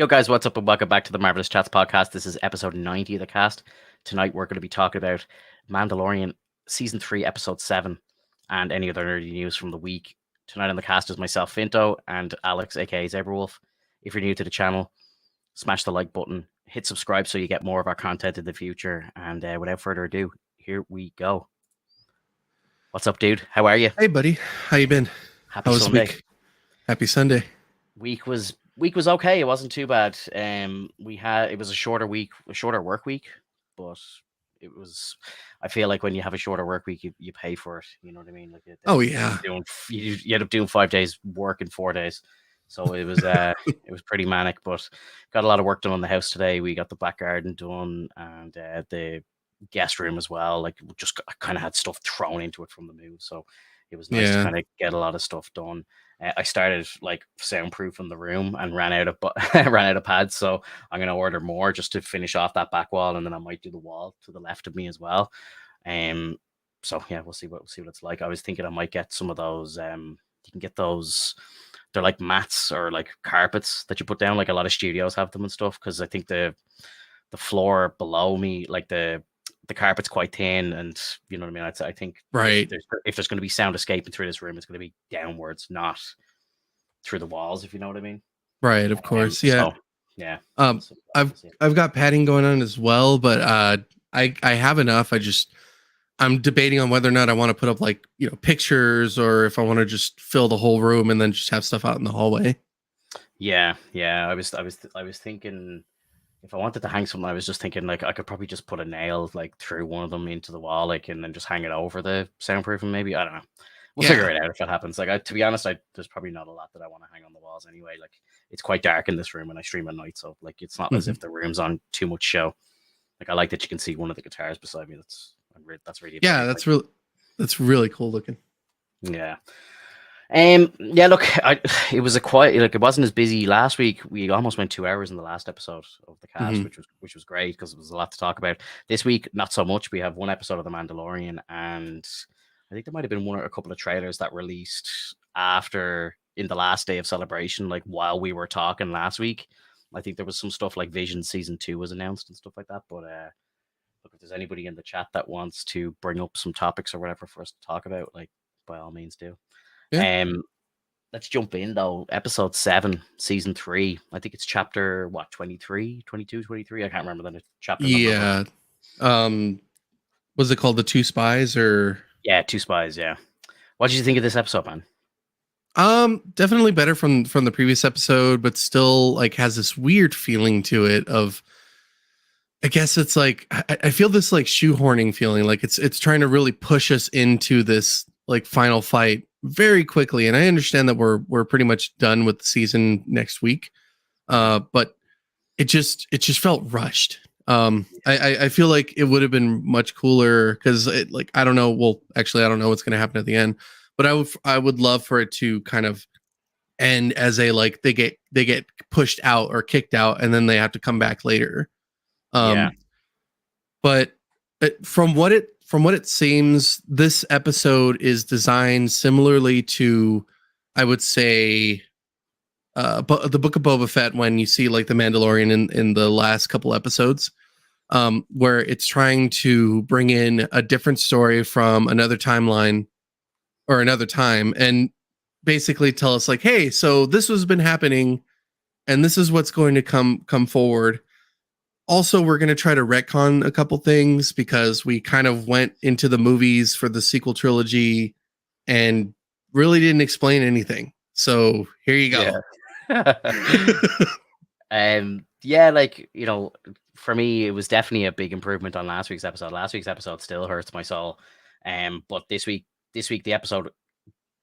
Yo, guys, what's up, and welcome back to the Marvelous Chats podcast. This is episode 90 of the cast. Tonight, we're going to be talking about Mandalorian season 3, episode 7, and any other nerdy news from the week. Tonight on the cast is myself, Finto, and Alex, aka Zeberwolf. If you're new to the channel, smash the like button, hit subscribe so you get more of our content in the future. And without further ado, here we go. What's up, dude? How are you? Hey, buddy. How you been? Happy How was the Sunday. week? Happy Sunday. Week was okay. It wasn't too bad. It was a shorter week, a shorter work week, but it was. I feel like when you have a shorter work week, you pay for it. You know what I mean? Like Oh yeah. you end up doing 5 days work in 4 days. So it was it was pretty manic, but got a lot of work done on the house today. We got the back garden done and the guest room as well. Like just kind of had stuff thrown into it from the move, so it was nice to Yeah. kind of get a lot of stuff done. I started like soundproofing the room and ran out of pads, so I'm gonna order more just to finish off that back wall, and then I might do the wall to the left of me as well. So yeah, we'll see what it's like. I was thinking I might get some of those. You can get those. They're like mats or like carpets that you put down. Like a lot of studios have them and stuff. Because I think the floor below me, like the carpet's quite thin, and you know what I mean. I think Right. if there's going to be sound escaping through this room, it's going to be downwards, not through the walls. If you know what I mean. Right. Of course. Yeah. So, yeah. So I've got padding going on as well, but I have enough. I'm debating on whether or not I want to put up like pictures or if I want to just fill the whole room and then just have stuff out in the hallway. Yeah. I was thinking. If I wanted to hang something, I was just thinking like I could probably just put a nail like through one of them into the wall, like, and then just hang it over the soundproofing. Maybe, I don't know. We'll figure it out if it happens. Like, to be honest, there's probably not a lot that I want to hang on the walls anyway. Like, it's quite dark in this room when I stream at night, so like it's not as if the room's on too much show. Like, I like that you can see one of the guitars beside me. That's really that's really cool looking. Yeah. Yeah, look, it was it wasn't as busy last week. We almost went 2 hours in the last episode of the cast, which was great because there was a lot to talk about. This week, not so much. We have one episode of The Mandalorian, and I think there might have been a couple of trailers that released after in the last day of celebration, like while we were talking last week. I think there was some stuff like Vision Season 2 was announced and stuff like that. But look, if there's anybody in the chat that wants to bring up some topics or whatever for us to talk about, like, by all means do. Yeah. Let's jump in though. Episode 7, season 3. I think it's chapter 23, 22, 23. I can't remember the chapter number. Yeah. Was it called The Two Spies or? Yeah, Two Spies. Yeah. What did you think of this episode, man? Definitely better from the previous episode, but still like has this weird feeling to it of, I guess it's like I feel this like shoehorning feeling, like it's trying to really push us into this like final fight very quickly. And I understand that we're pretty much done with the season next week. But it just felt rushed. I feel like it would have been much cooler because I don't know. Well, actually, I don't know what's going to happen at the end, but I would love for it to kind of end as a like they get pushed out or kicked out, and then they have to come back later. But from what it seems, this episode is designed similarly to, I would say, the Book of Boba Fett, when you see like the Mandalorian in the last couple episodes, where it's trying to bring in a different story from another timeline or another time and basically tell us like, hey, so this has been happening and this is what's going to come forward. Also, we're going to try to retcon a couple things because we kind of went into the movies for the sequel trilogy and really didn't explain anything. So here you go. Yeah. Like, for me, it was definitely a big improvement on last week's episode. Last week's episode still hurts my soul. But this week the episode,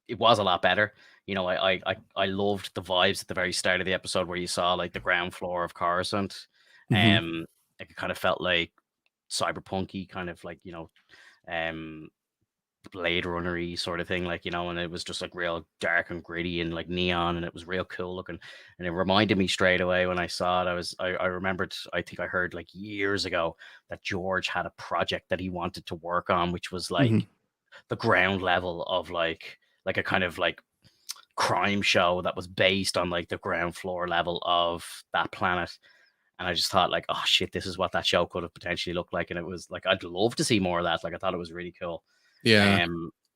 it was a lot better. I loved the vibes at the very start of the episode where you saw like the ground floor of Coruscant. It kind of felt like cyberpunky, kind of like Blade Runner-y sort of thing, like, and it was just like real dark and gritty and like neon, and it was real cool looking, and it reminded me straight away when I saw it. I remembered, I think I heard like years ago that George had a project that he wanted to work on, which was like the ground level of like a kind of like crime show that was based on like the ground floor level of that planet. And I just thought like, oh shit, this is what that show could have potentially looked like. And it was like, I'd love to see more of that. Like, I thought it was really cool. Yeah.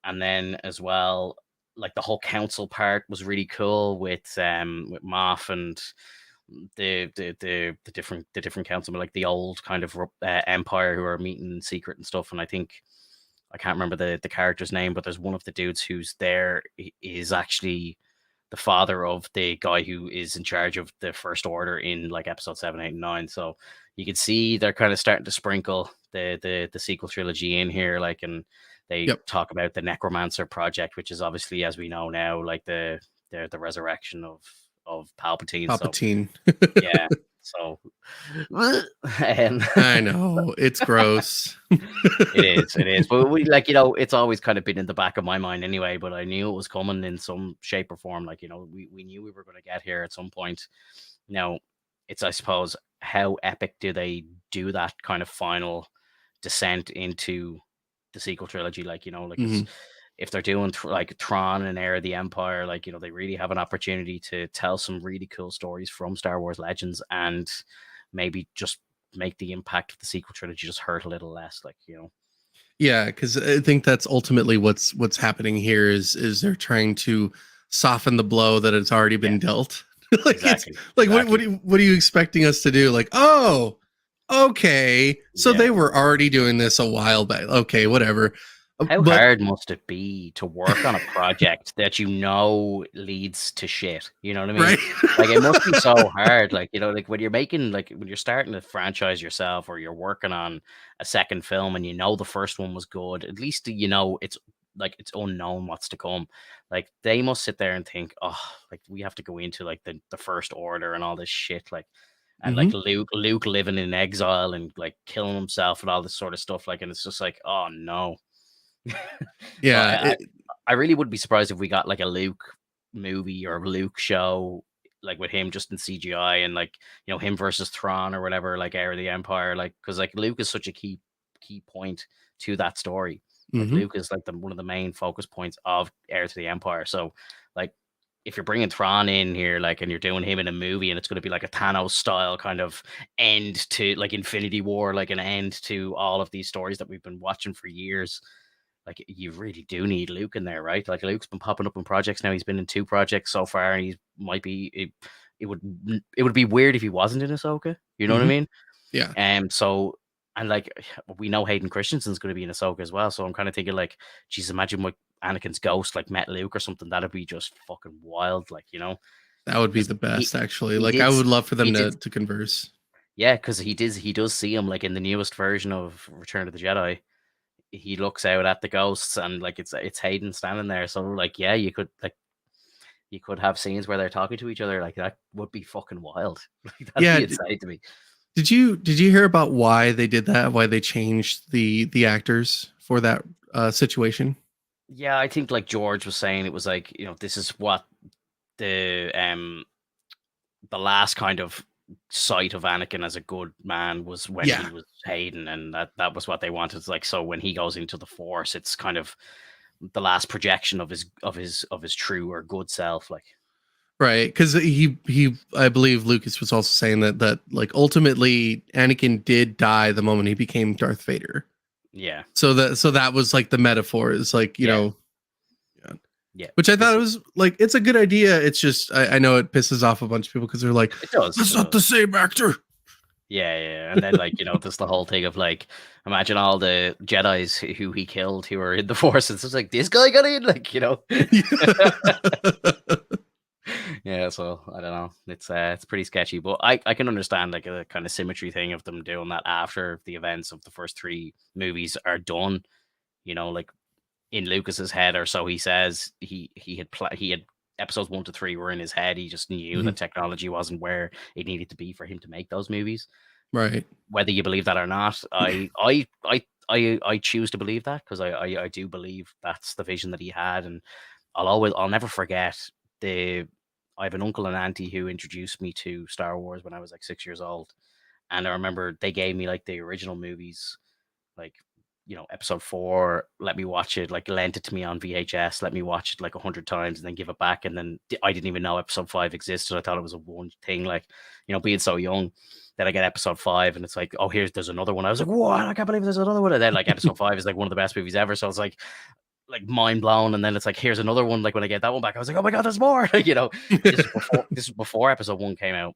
And then as well, like the whole council part was really cool with Moff and the different councilmen, like the old kind of empire who are meeting in secret and stuff. And I think I can't remember the character's name, but there's one of the dudes who's there is actually the father of the guy who is in charge of the First Order in like episode 7, 8, and 9. So you can see they're kind of starting to sprinkle the sequel trilogy in here, like, and they talk about the Necromancer project, which is obviously, as we know now, like the resurrection of Palpatine. Palpatine. So, yeah. So I know it's gross. It is. But we, like, you know, it's always kind of been in the back of my mind anyway, but I knew it was coming in some shape or form. Like, you know, we knew we were going to get here at some point. Now, it's, I suppose, how epic do they do that kind of final descent into the sequel trilogy? Like, you know, like if they're doing like Tron and Heir of the Empire, like, you know, they really have an opportunity to tell some really cool stories from Star Wars Legends and maybe just make the impact of the sequel trilogy just hurt a little less, like, you know. Yeah, because I think that's ultimately what's happening here is they're trying to soften the blow that has already been dealt. Like, exactly. It's like what are you expecting us to do? Like, oh, okay, so they were already doing this a while back. Okay, whatever. How hard must it be to work on a project that you know leads to shit? You know what I mean? Right? Like, it must be so hard. Like, you know, like when you're making, like when you're starting to franchise yourself or you're working on a second film and you know the first one was good, at least you know it's like it's unknown what's to come. Like, they must sit there and think, oh, like we have to go into like the First Order and all this shit, like, and like Luke living in exile and like killing himself and all this sort of stuff. Like, and it's just like, oh no. Yeah, So I really would be surprised if we got like a Luke movie or Luke show, like with him just in CGI and like, you know, him versus Thrawn or whatever, like Heir of the Empire, like, because like Luke is such a key point to that story. Like Luke is like one of the main focus points of Heir to the Empire. So like, if you're bringing Thrawn in here, like, and you're doing him in a movie, and it's going to be like a Thanos style kind of end to like Infinity War, like an end to all of these stories that we've been watching for years. Like, you really do need Luke in there, right? Like, Luke's been popping up in projects now. He's been in 2 projects so far, and he might be. It would be weird if he wasn't in Ahsoka. You know what I mean? Yeah. So, and like, we know Hayden Christensen's going to be in Ahsoka as well. So I'm kind of thinking like, geez, imagine what Anakin's ghost like met Luke or something. That'd be just fucking wild. Like, you know, that would be the best. Actually, like, I would love for them to converse. Yeah, because he does see him like in the newest version of Return of the Jedi. He looks out at the ghosts and like it's Hayden standing there. So like, yeah, you could have scenes where they're talking to each other. Like, that would be fucking wild. Like, that'd be insane to me. Did you hear about why they did that? Why they changed the actors for that situation? Yeah, I think like George was saying, it was like, you know, this is what the last kind of sight of Anakin as a good man was when he was Hayden, and that was what they wanted. It's like, so when he goes into the Force, it's kind of the last projection of his true or good self, like. Right, because he I believe Lucas was also saying that like ultimately Anakin did die the moment he became Darth Vader. Yeah. So that was like the metaphor is like, you know. Yeah. Which I thought it was like, it's a good idea. It's just I know it pisses off a bunch of people because they're like, that's not the same actor. Yeah. And then like, you know, there's the whole thing of like, imagine all the Jedis who he killed who were in the Force. It's just like, this guy got in, like, you know. Yeah, so I don't know. It's pretty sketchy, but I can understand like a kind of symmetry thing of them doing that after the events of the first 3 movies are done. You know, like in Lucas's head, or so he says, he had episodes 1 to 3 were in his head. He just knew that technology wasn't where it needed to be for him to make those movies. Right. Whether you believe that or not, I choose to believe that, because I do believe that's the vision that he had, and I'll never forget I have an uncle and auntie who introduced me to Star Wars when I was like 6 years old, and I remember they gave me like the original movies, like, episode 4, let me watch it, like lent it to me on VHS, let me watch it like 100 times and then give it back. And then I didn't even know episode 5 existed. I thought it was a one thing, like, being so young. Then I get episode 5 and it's like, oh, there's another one. I was like, what? I can't believe there's another one. And then like episode 5 is like one of the best movies ever. So it's like mind blown. And then it's like, here's another one. Like when I get that one back, I was like, oh my God, there's more. This is before episode 1 came out.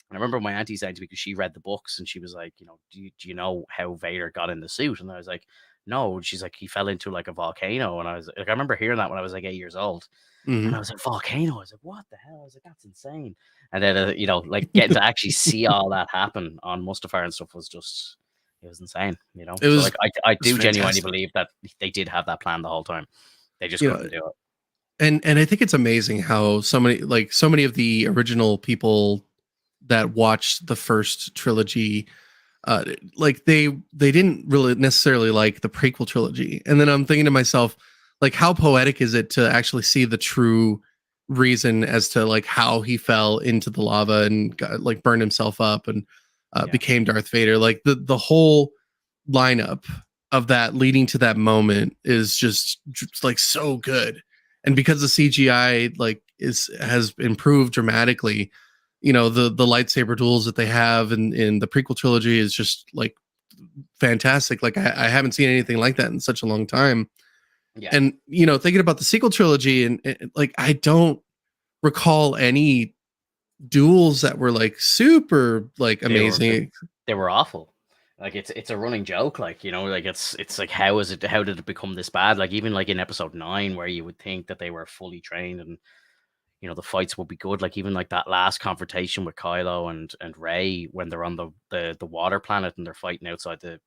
And I remember my auntie saying to me, because she read the books, and she was like, do you know how Vader got in the suit? And I was like, no. And she's like, he fell into like a volcano. And I was like, I remember hearing that when I was like 8 years old. And I was like, volcano. I was like, what the hell? I was like, that's insane. And then, like getting to actually see all that happen on Mustafar and stuff was just, it was insane. It was, so like, I do genuinely believe that they did have that plan the whole time. They just couldn't do it. And I think it's amazing how so many of the original people that watched the first trilogy, like they didn't really necessarily like the prequel trilogy. And then I'm thinking to myself, like, how poetic is it to actually see the true reason as to like how he fell into the lava and got, like burned himself up and became Darth Vader. Like the whole lineup of that leading to that moment is just like so good. And because the CGI like has improved dramatically, the lightsaber duels that they have in the prequel trilogy is just like fantastic. Like I haven't seen anything like that in such a long time. Yeah. And thinking about the sequel trilogy and like I don't recall any duels that were like super like amazing. They were awful. Like it's a running joke, like like it's like how did it become this bad? Like even like in episode 9, where you would think that they were fully trained and the fights would be good. Like even like that last confrontation with Kylo and Rey when they're on the water planet and they're fighting outside the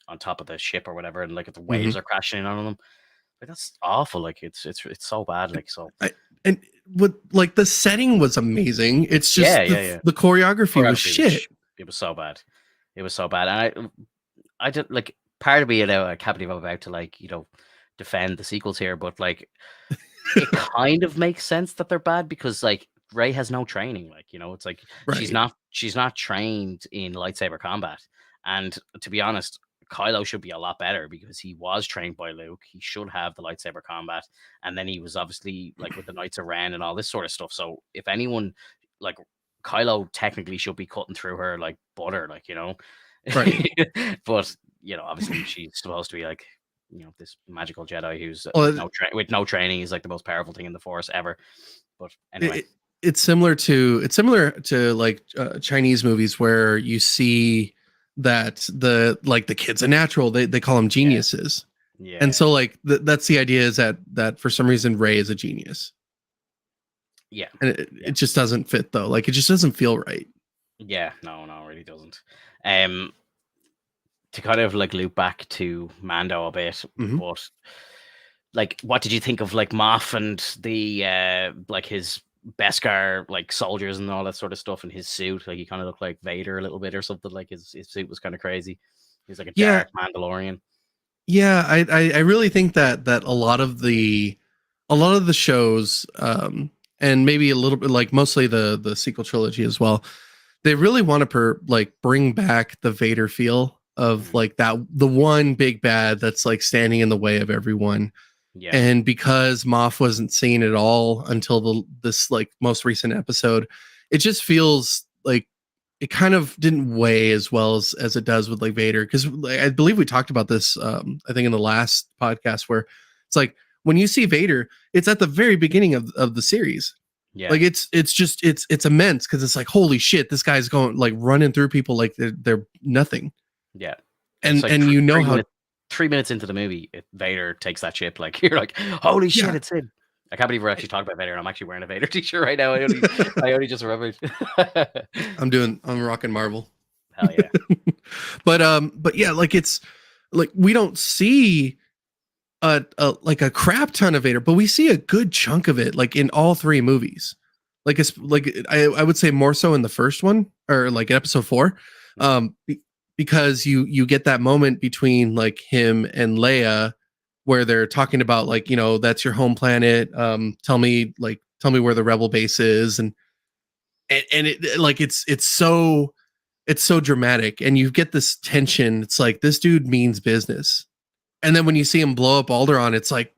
on top of the ship or whatever, and like the waves are crashing in on them. Like that's awful. Like it's so bad. Like so. And what like the setting was amazing. It's just the choreography was shit. It was so bad. It was so bad. And I did like part of me, I can't believe I'm about to like defend the sequels here, but like it kind of makes sense that they're bad because like Rey has no training. Like it's like she's not trained in lightsaber combat. And to be honest, Kylo should be a lot better because he was trained by Luke. He should have the lightsaber combat, and then he was obviously like with the Knights of Ren and all this sort of stuff. So if anyone, like Kylo, technically should be cutting through her like butter, like right. But obviously she's supposed to be like this magical Jedi who's with no training is like the most powerful thing in the Force ever. But anyway. It's similar to like Chinese movies where you see that the kid's a natural. They call them geniuses. Yeah. And so like that's the idea is that for some reason Rey is a genius. Yeah. And it just doesn't fit though. Like it just doesn't feel right. Yeah, no, it really doesn't. To kind of like loop back to Mando a bit, but like what did you think of like Moff and the like his Beskar like soldiers and all that sort of stuff in his suit? Like he kind of looked like Vader a little bit or something. Like his suit was kind of crazy. He's like a dark Mandalorian. Yeah, I really think that a lot of the shows and maybe a little bit like mostly the sequel trilogy as well, they really want to like bring back the Vader feel of like that the one big bad that's like standing in the way of everyone. Yeah. And because Moff wasn't seen at all until this like most recent episode, it just feels like it kind of didn't weigh as well as it does with like Vader. Because like, I believe we talked about this, I think in the last podcast, where it's like when you see Vader, it's at the very beginning of the series. Yeah, like it's immense because it's like holy shit, this guy's going like running through people like they're nothing. Yeah, and like how 3 minutes into the movie, Vader takes that ship. Like you're like, holy shit, it's him. I can't believe we're actually talking about Vader, and I'm actually wearing a Vader t-shirt right now. I only just remembered. I'm rocking Marvel. Hell yeah. but yeah, like it's like we don't see like a crap ton of Vader, but we see a good chunk of it, like in all 3 movies. Like it's like I would say more so in the first one or like episode 4, because you get that moment between like him and Leia where they're talking about like that's your home planet. Tell me where the rebel base is, and it like it's so it's so dramatic, and you get this tension. It's like this dude means business, and then when you see him blow up Alderaan, it's like,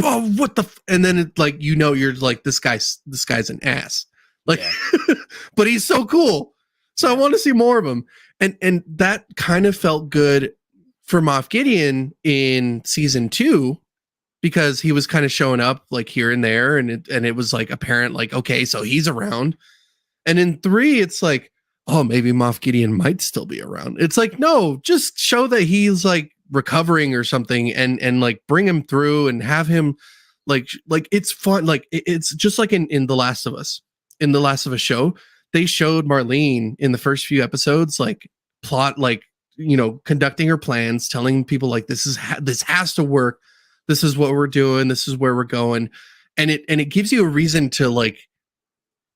oh, what the? And then it, like, you know, you're like, this guy's an ass, like, but he's so cool. So I want to see more of him, and that kind of felt good for Moff Gideon in season 2, because he was kind of showing up like here and there, and it was like apparent, like, okay, so he's around. And in 3, it's like, oh, maybe Moff Gideon might still be around. It's like, no, just show that he's like recovering or something, and like bring him through and have him like it's fun. Like it's just like in The Last of Us. In The Last of Us show, they showed Marlene in the first few episodes, like plot, like, you know, conducting her plans, telling people like, this has to work. This is what we're doing. This is where we're going. And it gives you a reason to like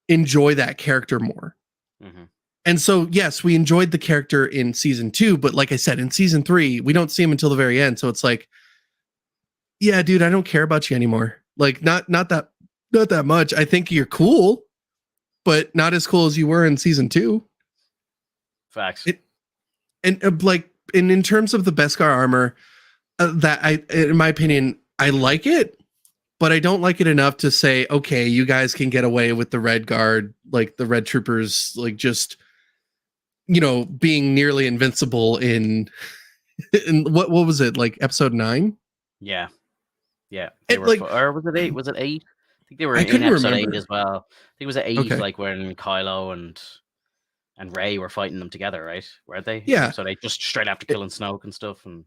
enjoy that character more. Mm-hmm. And so, yes, we enjoyed the character in season 2, but like I said, in season 3, we don't see him until the very end. So it's like, yeah, dude, I don't care about you anymore. Like not that much. I think you're cool, but not as cool as you were in season 2. Facts. And in terms of the Beskar armor, in my opinion, I like it, but I don't like it enough to say, okay, you guys can get away with the Red Guard, like the Red Troopers, like just, you know, being nearly invincible in what was it, like episode 9? Yeah. They were, like, or was it 8? Was it 8? I think they were in episode 8 as well. I think it was at 8, okay, like when Kylo and Rey were fighting them together, right? Weren't they? Yeah. So they just straight after killing Snoke and stuff, and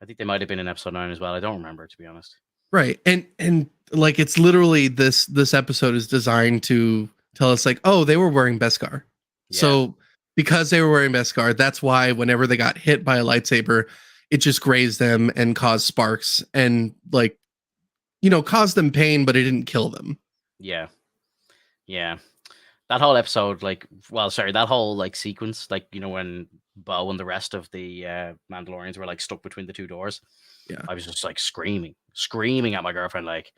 I think they might have been in episode 9 as well. I don't remember, to be honest. Right. And like, it's literally this episode is designed to tell us like, oh, they were wearing Beskar. Yeah. So because they were wearing Beskar, that's why whenever they got hit by a lightsaber, it just grazed them and caused sparks and, like, you know, caused them pain, but it didn't kill them. Yeah. That whole episode, that whole like sequence, like, you know, when Bo and the rest of the Mandalorians were like stuck between the 2 doors. Yeah. I was just like screaming at my girlfriend, like,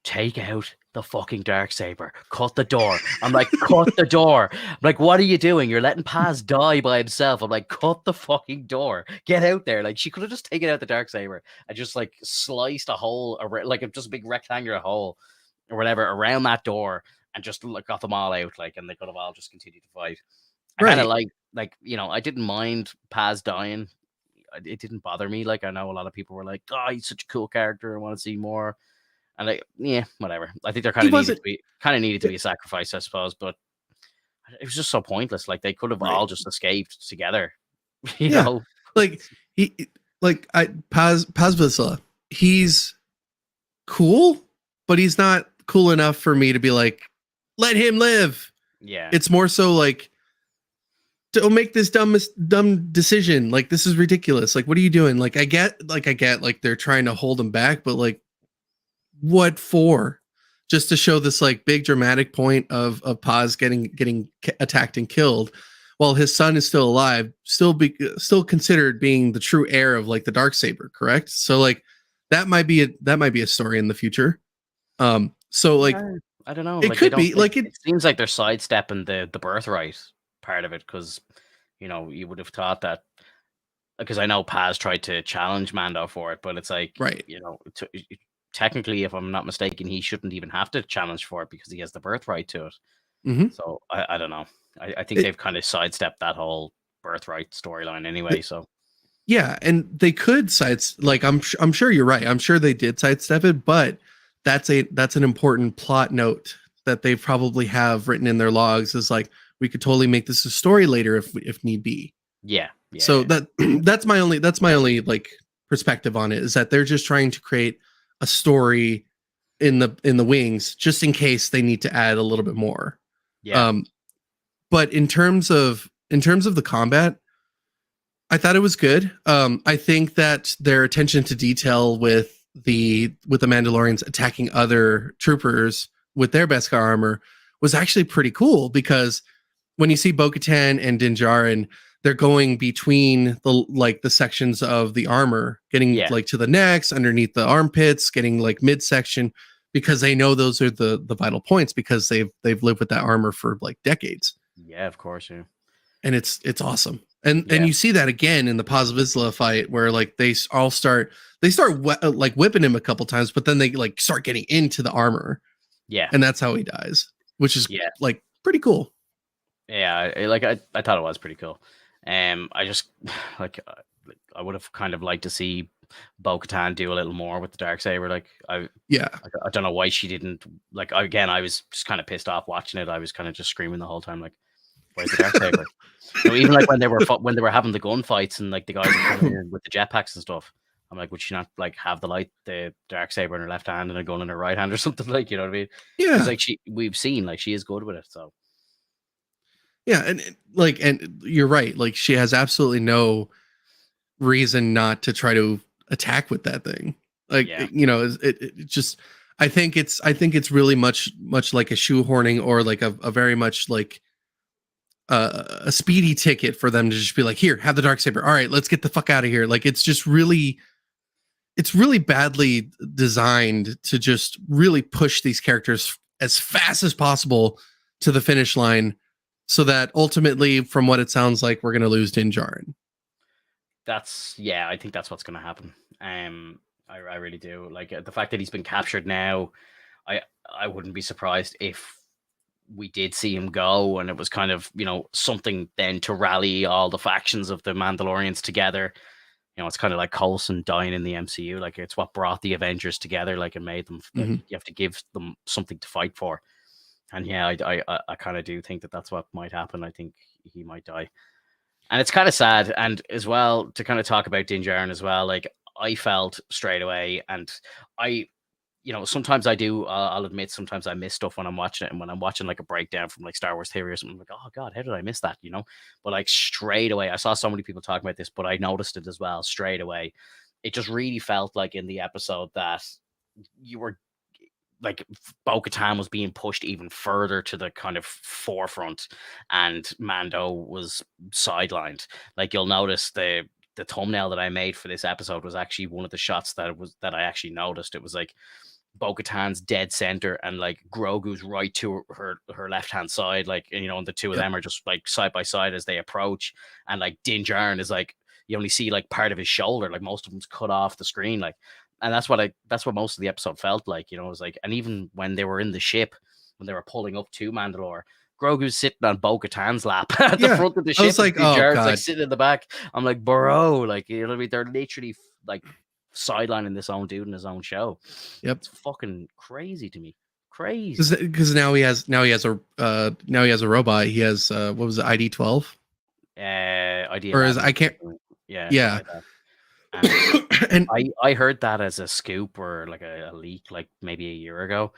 take out the fucking Darksaber, cut the door. I'm like, cut the door. I'm like, what are you doing? You're letting Paz die by himself. I'm like, cut the fucking door. Get out there. Like, she could have just taken out the Darksaber and just like sliced a hole, like just a big rectangular hole or whatever around that door, and just like got them all out, like, and they could have all just continued to fight. I kind of like, you know, I didn't mind Paz dying. It didn't bother me. Like, I know a lot of people were like, oh, he's such a cool character, I want to see more. And like, yeah, whatever. I think they're kind of needed to be a sacrifice, I suppose, but it was just so pointless. Like, they could have all just escaped together. You know? Like Paz Vizsla, he's cool, but he's not cool enough for me to be like, let him live. Yeah. It's more so like, don't make this dumb decision. Like, this is ridiculous. Like, what are you doing? Like, I get like they're trying to hold him back, but like, what for? Just to show this like big dramatic point of Paz getting attacked and killed while his son is still alive, still considered being the true heir of like the Darksaber, correct? So like that might be a story in the future. So like, I don't know. It like, could be like it seems like they're sidestepping the birthright part of it, because, you know, you would have thought that, because I know Paz tried to challenge Mando for it, but it's like, right, you know, technically, if I'm not mistaken, he shouldn't even have to challenge for it because he has the birthright to it. Mm-hmm. So I don't know. I think they've kind of sidestepped that whole birthright storyline anyway. So yeah, and they could I'm sure you're right. I'm sure they did sidestep it, but that's an important plot note that they probably have written in their logs, is like, we could totally make this a story later if need be. Yeah. So that's my only like perspective on it, is that they're just trying to create a story in the wings, just in case they need to add a little bit more. Yeah. But in terms of the combat, I thought it was good. I think that their attention to detail with the Mandalorians attacking other troopers with their Beskar armor was actually pretty cool, because when you see Bo-Katan and Din Djarin, they're going between the sections of the armor, getting like to the necks, underneath the armpits, getting like midsection, because they know those are the vital points, because they've lived with that armor for like decades. Yeah, of course. Yeah. and it's awesome. And you see that again in the Paz Vizsla fight, where like they start like whipping him a couple times, but then they like start getting into the armor. Yeah, and that's how he dies, which is like pretty cool. Yeah, I thought it was pretty cool. I just like I would have kind of liked to see Bo-Katan do a little more with the Darksaber. Like I don't know why she didn't. Like again, I was just kind of pissed off watching it. I was kind of just screaming the whole time, like, "Where's the Darksaber?" Even like when they were having the gunfights and like the guys were coming in with the jetpacks and stuff. I'm like, would she not like have the Darksaber in her left hand and a gun in her right hand or something, like, you know what I mean? Yeah, because like we've seen like she is good with it. So yeah, and you're right. Like she has absolutely no reason not to try to attack with that thing. Like it just. I think it's really much like a shoehorning, or like a very much like a speedy ticket for them to just be like, here, have the Darksaber. All right, let's get the fuck out of here. Like it's really badly designed to just really push these characters as fast as possible to the finish line, so that ultimately, from what it sounds like, we're going to lose Din Djarin. I think that's what's going to happen. I really do. Like the fact that he's been captured now, I wouldn't be surprised if we did see him go, and it was kind of something then to rally all the factions of the Mandalorians together. It's kind of like Coulson dying in the MCU. Like it's what brought the Avengers together, like, and made them. Like, you have to give them something to fight for. And I kind of do think that that's what might happen. I think he might die, and it's kind of sad. And as well, to kind of talk about Din Djarin as well, like I felt straight away, and sometimes I do. I'll admit, sometimes I miss stuff when I'm watching it, and when I'm watching like a breakdown from like Star Wars Theory or something, I'm like, oh god, how did I miss that? But like straight away, I saw so many people talking about this, but I noticed it as well straight away. It just really felt like in the episode that you were like Bo-Katan was being pushed even further to the kind of forefront, and Mando was sidelined. Like you'll notice the thumbnail that I made for this episode was actually one of the shots that I actually noticed. It was like Bo-Katan's dead center, and like Grogu's right to her left hand side, like, and the two of them are just like side by side as they approach, and like Din Djarin is like, you only see like part of his shoulder, like most of them's cut off the screen, like. And that's what most of the episode felt like, it was like. And even when they were in the ship, when they were pulling up to Mandalore, Grogu's sitting on Bo-Katan's lap at the front of the ship. I was like, oh god, like sitting in the back. I'm like, bro, like, you know what I mean? They're literally like sidelining this own dude in his own show. Yep, it's fucking crazy to me. Crazy. Because now he has a robot. He has what was it, ID-12? ID, or is I can't. Yeah. Like and I heard that as a scoop or like a leak, like maybe a year ago,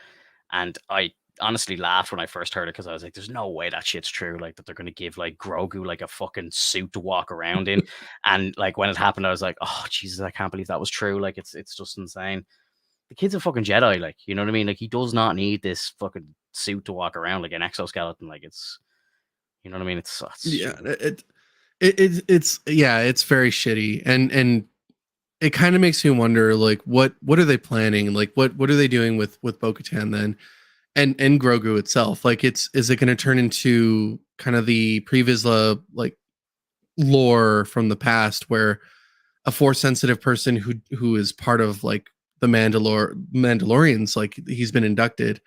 and I honestly laughed when I first heard it, because I was like, "There's no way that shit's true." Like that they're going to give like Grogu like a fucking suit to walk around in, and like when it happened, I was like, "Oh Jesus, I can't believe that was true." Like it's just insane. The kid's a fucking Jedi, like, you know what I mean? Like he does not need this fucking suit to walk around, like an exoskeleton. Like it's, you know what I mean? It's it's very shitty, and it kind of makes me wonder, like, what are they planning? Like, what are they doing with Bo-Katan then, and Grogu itself? Like, is it going to turn into kind of the pre-Vizsla like lore from the past, where a Force sensitive person who is part of like the Mandalorians, like he's been inducted,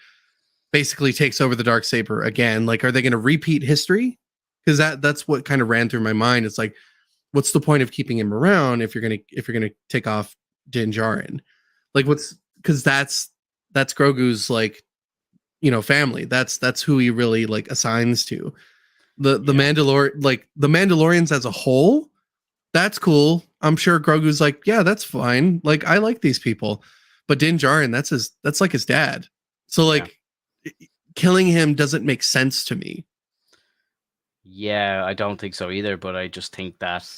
basically takes over the Darksaber again? Like, are they going to repeat history? Because that's what kind of ran through my mind. It's like, what's the point of keeping him around if you're gonna take off Din Djarin? Like, because that's Grogu's like, family. That's who he really like assigns to. The Mandalorians as a whole, that's cool. I'm sure Grogu's like, yeah, that's fine. Like, I like these people, but Din Djarin, that's like his dad. So like, killing him doesn't make sense to me. Yeah, I don't think so either, but I just think that,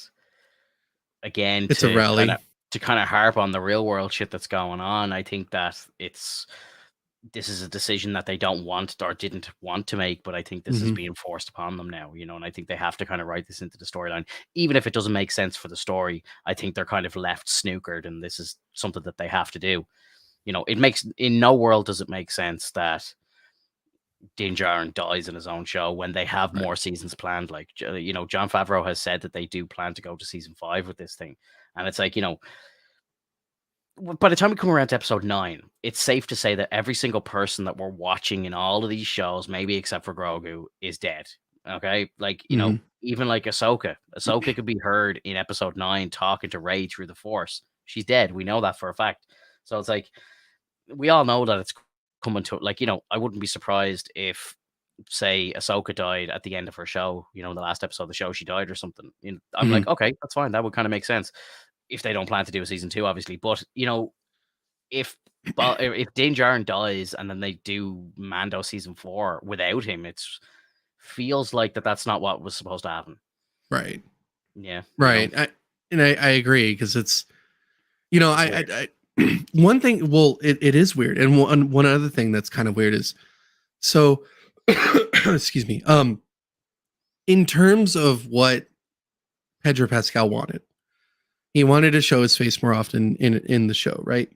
again, it's a rally to kind of harp on the real world shit that's going on. I think that this is a decision that they don't want or didn't want to make, but I think this is being forced upon them now, and I think they have to kind of write this into the storyline. Even if it doesn't make sense for the story, I think they're kind of left snookered, and this is something that they have to do. It makes, in no world does it make sense that Din Djarin dies in his own show when they have Right. more seasons planned. Like, John Favreau has said that they do plan to go to season 5 with this thing, and it's like, by the time we come around to episode 9, it's safe to say that every single person that we're watching in all of these shows, maybe except for Grogu, is dead. Okay, like, Mhm. even like Ahsoka. Ahsoka could be heard in episode 9 talking to Rey through the Force. She's dead. We know that for a fact. So it's like, we all know that it's coming to, like, I wouldn't be surprised if, say, Ahsoka died at the end of her show, the last episode of the show, she died or something. I'm Mhm. like, okay, that's fine. That would kind of make sense if they don't plan to do a season 2, obviously. But, if if Din Djarin dies and then they do Mando season 4 without him, it's feels like that's not what was supposed to happen. Right. Yeah. Right. I agree, because it's, Weird. I one thing, well, it is weird. And one other thing that's kind of weird is, so excuse me. In terms of what Pedro Pascal wanted, he wanted to show his face more often in the show, right?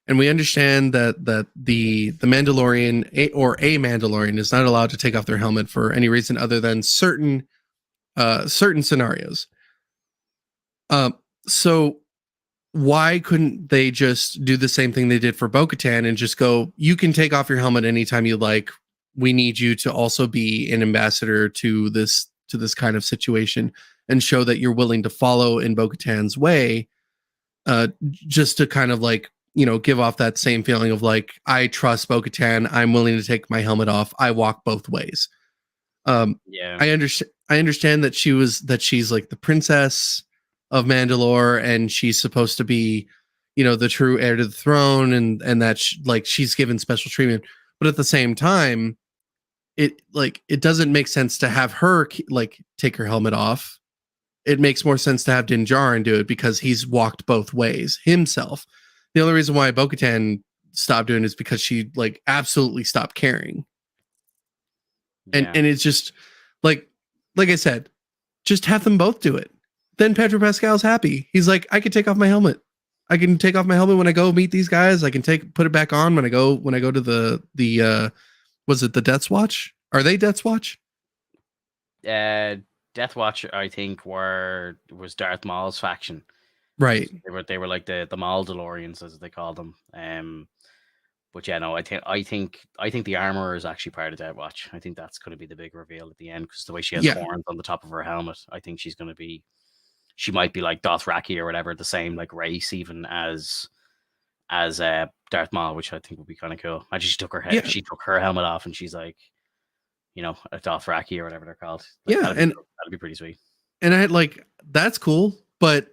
And we understand that the Mandalorian, a Mandalorian, is not allowed to take off their helmet for any reason other than certain scenarios. So why couldn't they just do the same thing they did for Bo-Katan and just go, you can take off your helmet anytime you like. We need you to also be an ambassador to this kind of situation and show that you're willing to follow in Bo-Katan's way, just to kind of like, give off that same feeling of like, I trust Bo-Katan. I'm willing to take my helmet off. I walk both ways. Yeah. I understand that she's like the princess of Mandalore, and she's supposed to be, the true heir to the throne, and that she's given special treatment. But at the same time, it doesn't make sense to have her like take her helmet off. It makes more sense to have Din Djarin do it, because he's walked both ways himself. The only reason why Bo-Katan stopped doing it is because she like absolutely stopped caring. And Yeah. and it's just like I said, just have them both do it. Then Pedro Pascal's happy. He's like, I can take off my helmet. I can take off my helmet when I go meet these guys. I can put it back on when I go to the was it the Death's Watch? Are they Death's Watch? Death Watch, I think, was Darth Maul's faction. Right. They were like the Mandalorians, as they call them. But yeah, no, I think the armor is actually part of Death Watch. I think that's going to be the big reveal at the end, because the way she has Yeah. horns on the top of her helmet, I think she might be like Dothraki or whatever, the same like race even as Darth Maul, which I think would be kind of cool. Imagine she took her helmet off and she's like, a Dothraki or whatever they're called. Like, Yeah, and that'd be pretty sweet. and I like, that's cool, but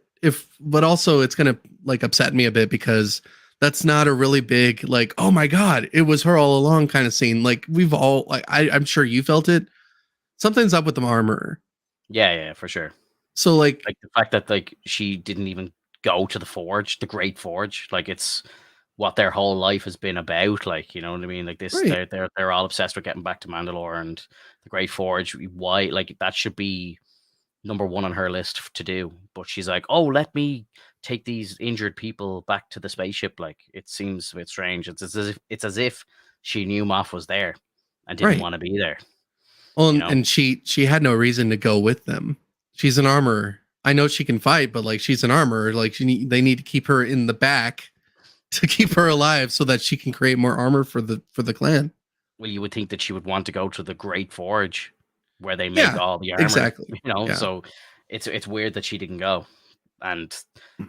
also it's gonna like upset me a bit, because that's not a really big like, oh my god, it was her all along kind of scene. Like, we've all like, I'm sure you felt it. Something's up with the armor. Yeah, for sure. So like the fact that like she didn't even go to the Forge, the Great Forge, like it's what their whole life has been about. Like, you know what I mean? Like this, right. they're all obsessed with getting back to Mandalore and the Great Forge. Why? Like that should be number one on her list to do. But she's like, oh, let me take these injured people back to the spaceship. Like, it seems a bit strange. It's as if she knew Moff was there and didn't Right. want to be there. Well, and she had no reason to go with them. She's an armorer. I know she can fight, but like, she's an armorer. Like, they need to keep her in the back to keep her alive so that she can create more armor for the clan. Well, you would think that she would want to go to the Great Forge where they make all the armor. Exactly. Yeah. So it's weird that she didn't go. And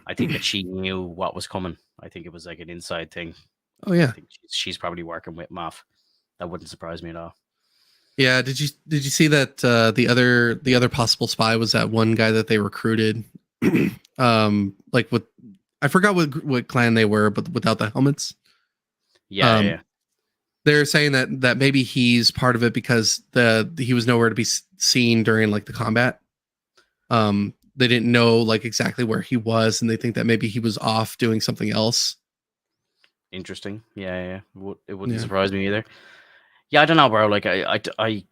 I think that she knew what was coming. I think it was like an inside thing. Oh yeah. I think she's probably working with Moff. That wouldn't surprise me at all. Yeah, did you see that the other possible spy was that one guy that they recruited? Like, with, I forgot what clan they were, but without the helmets. Yeah. They're saying that maybe he's part of it because he was nowhere to be seen during like the combat. They didn't know like exactly where he was, and they think that maybe he was off doing something else. Interesting. Yeah. It wouldn't surprise me either. Yeah, I don't know, bro. Like, I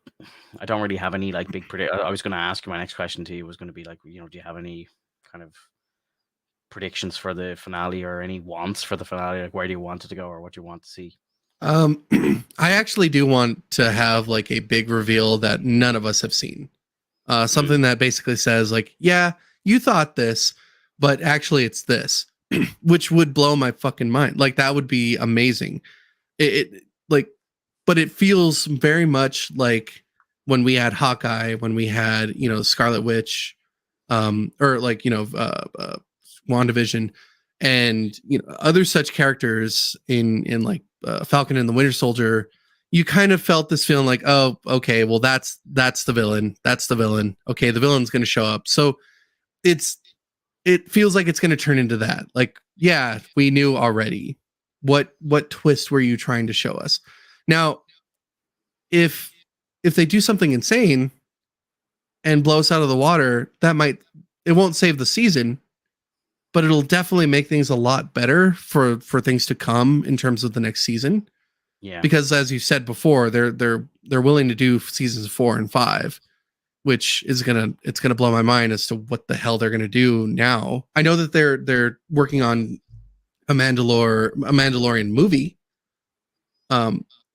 don't really have any like big I was going to ask you, my next question to you was going to be like, do you have any kind of predictions for the finale or any wants for the finale? Like, where do you want it to go or what do you want to see? I actually do want to have like a big reveal that none of us have seen. Something that basically says like, yeah, you thought this, but actually it's this, which would blow my fucking mind. Like that would be amazing. It like, but it feels very much like when we had Hawkeye, when we had, you know, Scarlet Witch, or like, you know, WandaVision, and you know other such characters in like Falcon and the Winter Soldier. You kind of felt this feeling like, oh, okay, well that's the villain. That's the villain. Okay, the villain's going to show up. So it's it feels like it's going to turn into that. Like, yeah, we knew already. What twist were you trying to show us? Now, if they do something insane and blow us out of the water, that might it won't save the season, but it'll definitely make things a lot better for things to come in terms of the next season. Yeah. Because as you said before, they're willing to do seasons 4 and 5, which is it's gonna blow my mind as to what the hell they're gonna do now. I know that they're working on a Mandalorian movie,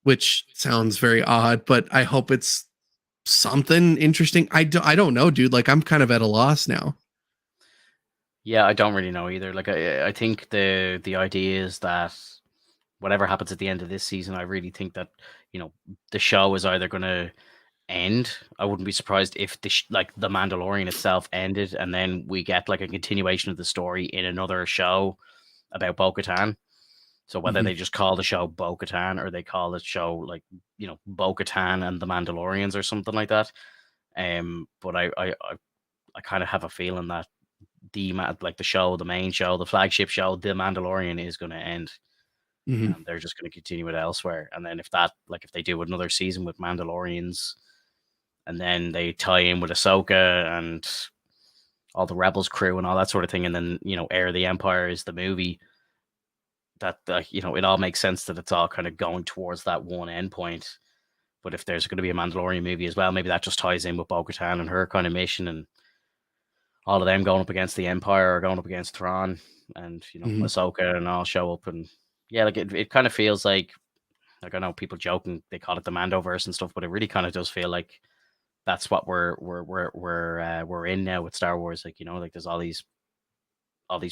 which sounds very odd, but I hope it's something interesting. I don't know, dude. Like I'm kind of at a loss now. Yeah, I don't really know either. Like I think the idea is that whatever happens at the end of this season, I really think that, you know, the show is either going to end. I wouldn't be surprised if like the Mandalorian itself ended, and then we get like a continuation of the story in another show about Bo-Katan. So whether they just call the show Bo-Katan or they call the show like, you know, Bo-Katan and the Mandalorians or something like that. But I kind of have a feeling that the show, the main show, the flagship show, the Mandalorian is going to end. And they're just going to continue it elsewhere. And then if they do another season with Mandalorians, and then they tie in with Ahsoka and all the Rebels crew and all that sort of thing, and then, you know, Heir of the Empire is the movie, that you know, it all makes sense that it's all kind of going towards that one endpoint. But if there's going to be a Mandalorian movie as well, maybe that just ties in with Bo-Katan and her kind of mission, and all of them going up against the Empire or going up against Thrawn, and, you know, Ahsoka and all show up. And yeah, like it kind of feels like I know people joking they call it the Mandoverse and stuff, but it really kind of does feel like that's what we're in now with Star Wars. Like, you know, like there's all these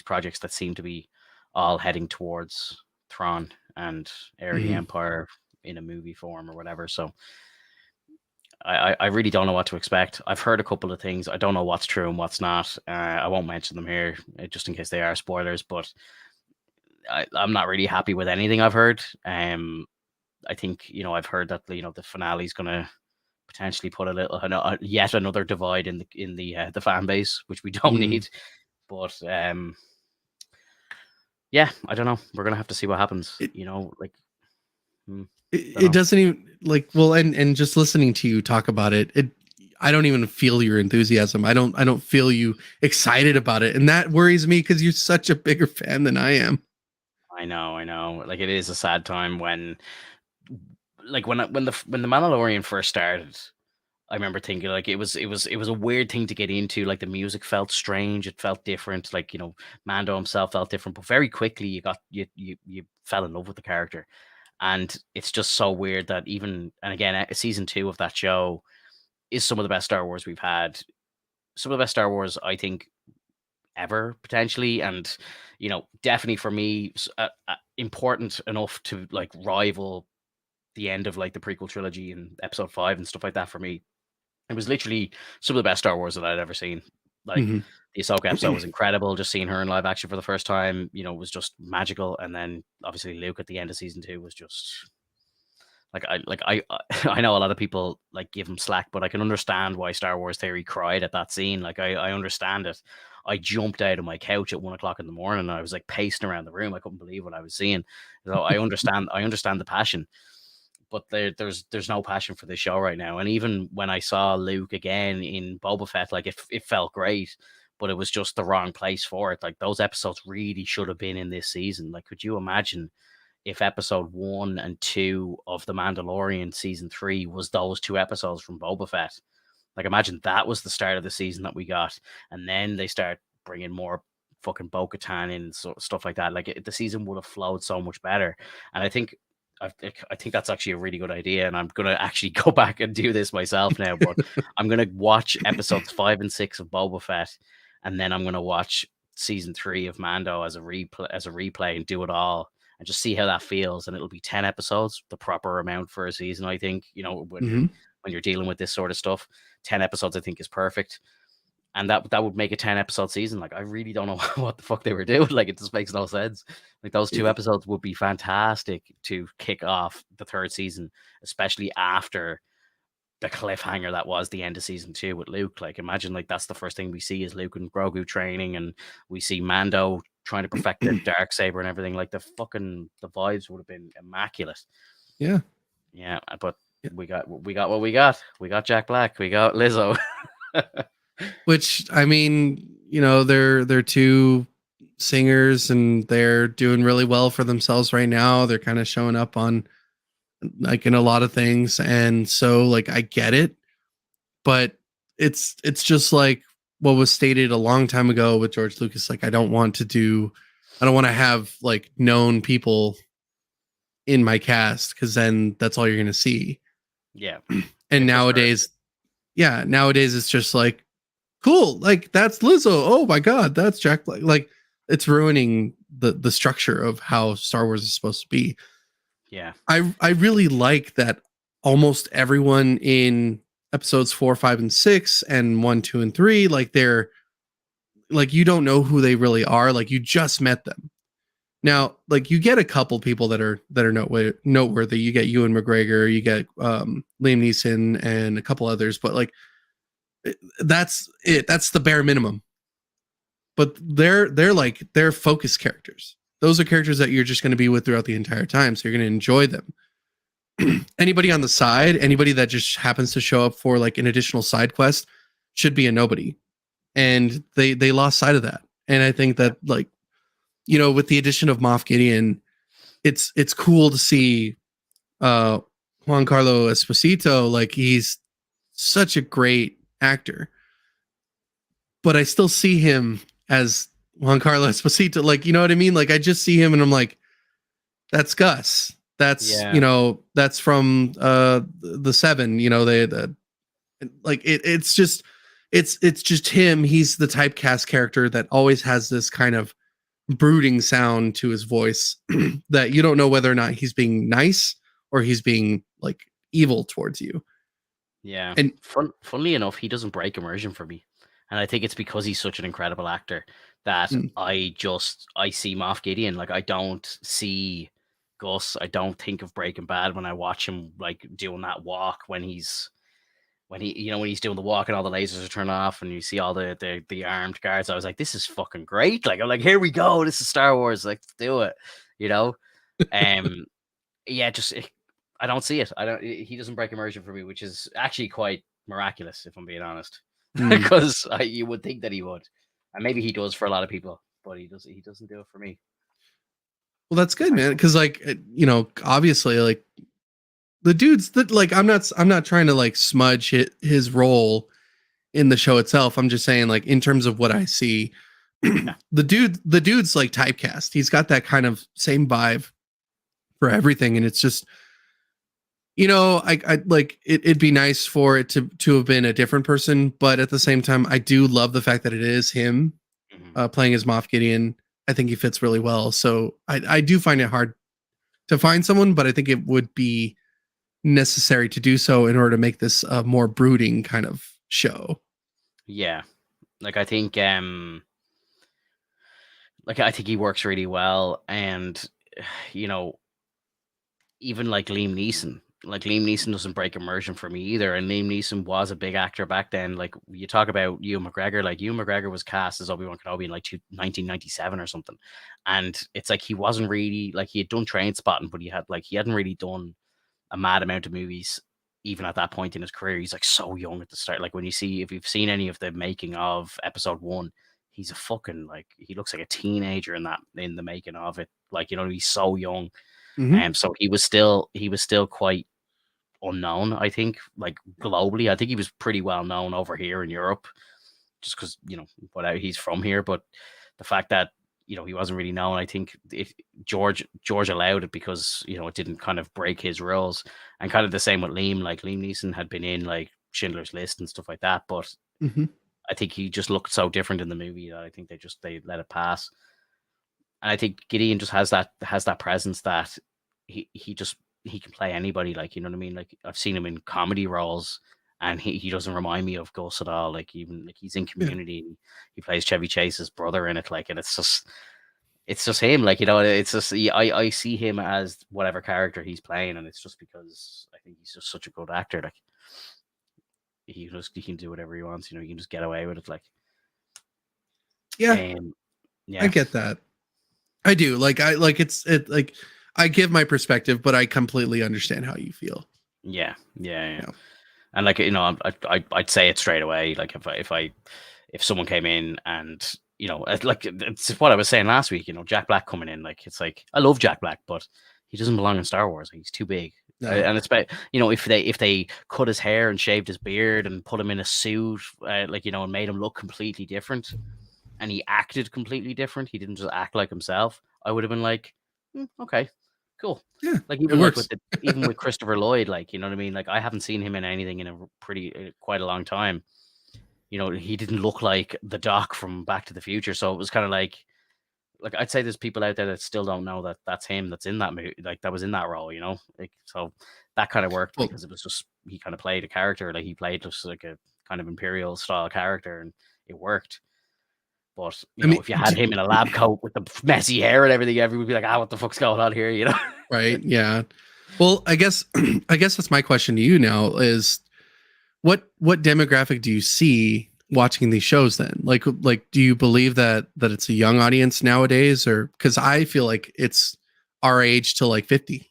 projects that seem to be all heading towards Thrawn and Heir of the Empire in a movie form or whatever. So I really don't know what to expect. I've heard a couple of things. I don't know what's true and what's not. I won't mention them here just in case they are spoilers, but I'm not really happy with anything I've heard. I think, you know, I've heard that, you know, the finale is going to potentially put yet another divide in the fan base, which we don't need. But yeah, I don't know. We're gonna have to see what happens. You know, like it doesn't even like, well, and just listening to you talk about it, I don't even feel your enthusiasm. I don't feel you excited about it, and that worries me because you're such a bigger fan than I am. I know. Like, it is a sad time when the Mandalorian first started. I remember thinking like it was a weird thing to get into. Like the music felt strange, it felt different. Like, you know, Mando himself felt different, but very quickly you fell in love with the character, and it's just so weird that even, and again, season 2 of that show is some of the best Star Wars we've had, some of the best Star Wars I think ever potentially, and, you know, definitely for me important enough to like rival the end of like the prequel trilogy and episode 5 and stuff like that. For me, it was literally some of the best Star Wars that I'd ever seen. Like the Ahsoka episode was incredible. Just seeing her in live action for the first time, you know, was just magical. And then obviously Luke at the end of season 2 was just like I know a lot of people like give him slack, but I can understand why Star Wars Theory cried at that scene. Like I understand it. I jumped out of my couch at 1 o'clock in the morning and I was like pacing around the room. I couldn't believe what I was seeing. So I understand the passion. But there's no passion for this show right now. And even when I saw Luke again in Boba Fett, like it felt great, but it was just the wrong place for it. Like those episodes really should have been in this season. Like, could you imagine if episode 1 and 2 of The Mandalorian season 3 was those 2 episodes from Boba Fett? Like, imagine that was the start of the season that we got, and then they start bringing more fucking Bo-Katan in and stuff like that. Like the season would have flowed so much better. And I think I think that's actually a really good idea, and I'm gonna actually go back and do this myself now. But I'm gonna watch episodes 5 and 6 of Boba Fett, and then I'm gonna watch season 3 of Mando as a replay and do it all and just see how that feels. And it'll be 10 episodes, the proper amount for a season. I think, Hmm. when you're dealing with this sort of stuff, 10 episodes I think is perfect. And that would make a 10-episode season. Like, I really don't know what the fuck they were doing. Like, it just makes no sense. Like, those 2 episodes would be fantastic to kick off the 3rd season, especially after the cliffhanger that was the end of season 2 with Luke. Like, imagine, like, that's the first thing we see is Luke and Grogu training, and we see Mando trying to perfect the dark saber and everything. Like, the vibes would have been immaculate. Yeah. But we got what we got. We got Jack Black. We got Lizzo. Which, I mean, they're two singers and they're doing really well for themselves right now. They're kind of showing up on like in a lot of things, and so like I get it, but it's just like what was stated a long time ago with George Lucas. Like, I don't want to have like known people in my cast, because then that's all you're gonna see. Yeah. And nowadays it's just like, cool, like that's Lizzo. Oh my god, that's Jack Black. Like, it's ruining the structure of how Star Wars is supposed to be. Yeah. I really like that almost everyone in episodes 4, 5, and 6, and 1, 2, and 3, like they're like, you don't know who they really are. Like, you just met them. Now, like, you get a couple people that are noteworthy. You get Ewan McGregor, you get Liam Neeson, and a couple others, but like, that's it. That's the bare minimum. But they're focus characters. Those are characters that you're just going to be with throughout the entire time, so you're going to enjoy them. Anybody on the side, anybody that just happens to show up for like an additional side quest, should be a nobody. And they lost sight of that. And I think that, like, with the addition of Moff Gideon, it's cool to see Juan Carlo Esposito. Like, he's such a great actor, but I still see him as Juan Carlo Esposito. Like, you know what I mean? Like, I just see him and I'm like, that's Gus. That's, that's from the Seven, it's just him. He's the typecast character that always has this kind of brooding sound to his voice that you don't know whether or not he's being nice or he's being like evil towards you. Yeah. And funnily enough, he doesn't break immersion for me. And I think it's because he's such an incredible actor that I see Moff Gideon. Like, I don't see Gus. I don't think of Breaking Bad when I watch him like doing that walk when he's doing the walk and all the lasers are turned off and you see all the armed guards. I was like, this is fucking great. Like, I'm like, here we go. This is Star Wars. Like, let's do it. I don't see it. He doesn't break immersion for me, which is actually quite miraculous, if I'm being honest, because you would think that he would, and maybe he does for a lot of people, but he doesn't do it for me. Well, that's good, man. Because like, obviously, like, the dudes that, like, I'm not trying to like smudge his role in the show itself. I'm just saying, like, in terms of what I see, the dude's like typecast. He's got that kind of same vibe for everything, and it's just, I like it'd be nice for it to have been a different person, but at the same time, I do love the fact that it is him playing as Moff Gideon. I think he fits really well. So I do find it hard to find someone, but I think it would be necessary to do so in order to make this a more brooding kind of show. Yeah, like I think he works really well, and even like Liam Neeson. Like, Liam Neeson doesn't break immersion for me either, and Liam Neeson was a big actor back then. Like, you talk about Ewan McGregor. Like, Ewan McGregor was cast as Obi-Wan Kenobi in like 1997 or something, and it's like he wasn't really, like, he had done Trainspotting, but he hadn't really done a mad amount of movies even at that point in his career. He's like so young at the start. Like, if you've seen any of the making of episode 1, he's a fucking, like, he looks like a teenager in the making of it. Like, he's so young. So he was still quite unknown, I think, like, globally. I think he was pretty well known over here in Europe just because, he's from here. But the fact that he wasn't really known. I think George allowed it because it didn't kind of break his rules, and kind of the same with Liam. Like Liam Neeson had been in like Schindler's List and stuff like that, but I think he just looked so different in the movie that I think they let it pass. And I think Gideon just has that presence that he can play anybody. Like, you know what I mean? Like, I've seen him in comedy roles, and he doesn't remind me of Gus at all. Like, even like he's in Community, and he plays Chevy Chase's brother in it. Like, and it's just him. Like, it's just I see him as whatever character he's playing, and it's just because I think he's just such a good actor. Like, he can do whatever he wants. He can just get away with it. Like, yeah, I get that. I do. Like, I give my perspective, but I completely understand how you feel. Yeah. And like, I'd say it straight away. Like, if someone came in and like, it's what I was saying last week. Jack Black coming in, like, it's like, I love Jack Black, but he doesn't belong in Star Wars. He's too big. No. And it's about if they cut his hair and shaved his beard and put him in a suit, like, and made him look completely different, and he acted completely different. He didn't just act like himself. I would have been like, okay, cool. Yeah, like even with Christopher Lloyd, like, you know what I mean? Like, I haven't seen him in anything in a quite a long time. He didn't look like the Doc from Back to the Future, so it was kind of like I'd say there's people out there that still don't know that that's him that's in that movie, like that was in that role. Like, so that kind of worked because it was just he kind of played a character, like he played just like a kind of Imperial style character, and it worked. But if you had him in a lab coat with the messy hair and everything, everyone would be like, what the fuck's going on here? Right? Yeah. Well, I guess that's my question to you now: is what demographic do you see watching these shows then? Like, do you believe that it's a young audience nowadays, or because I feel like it's our age to like 50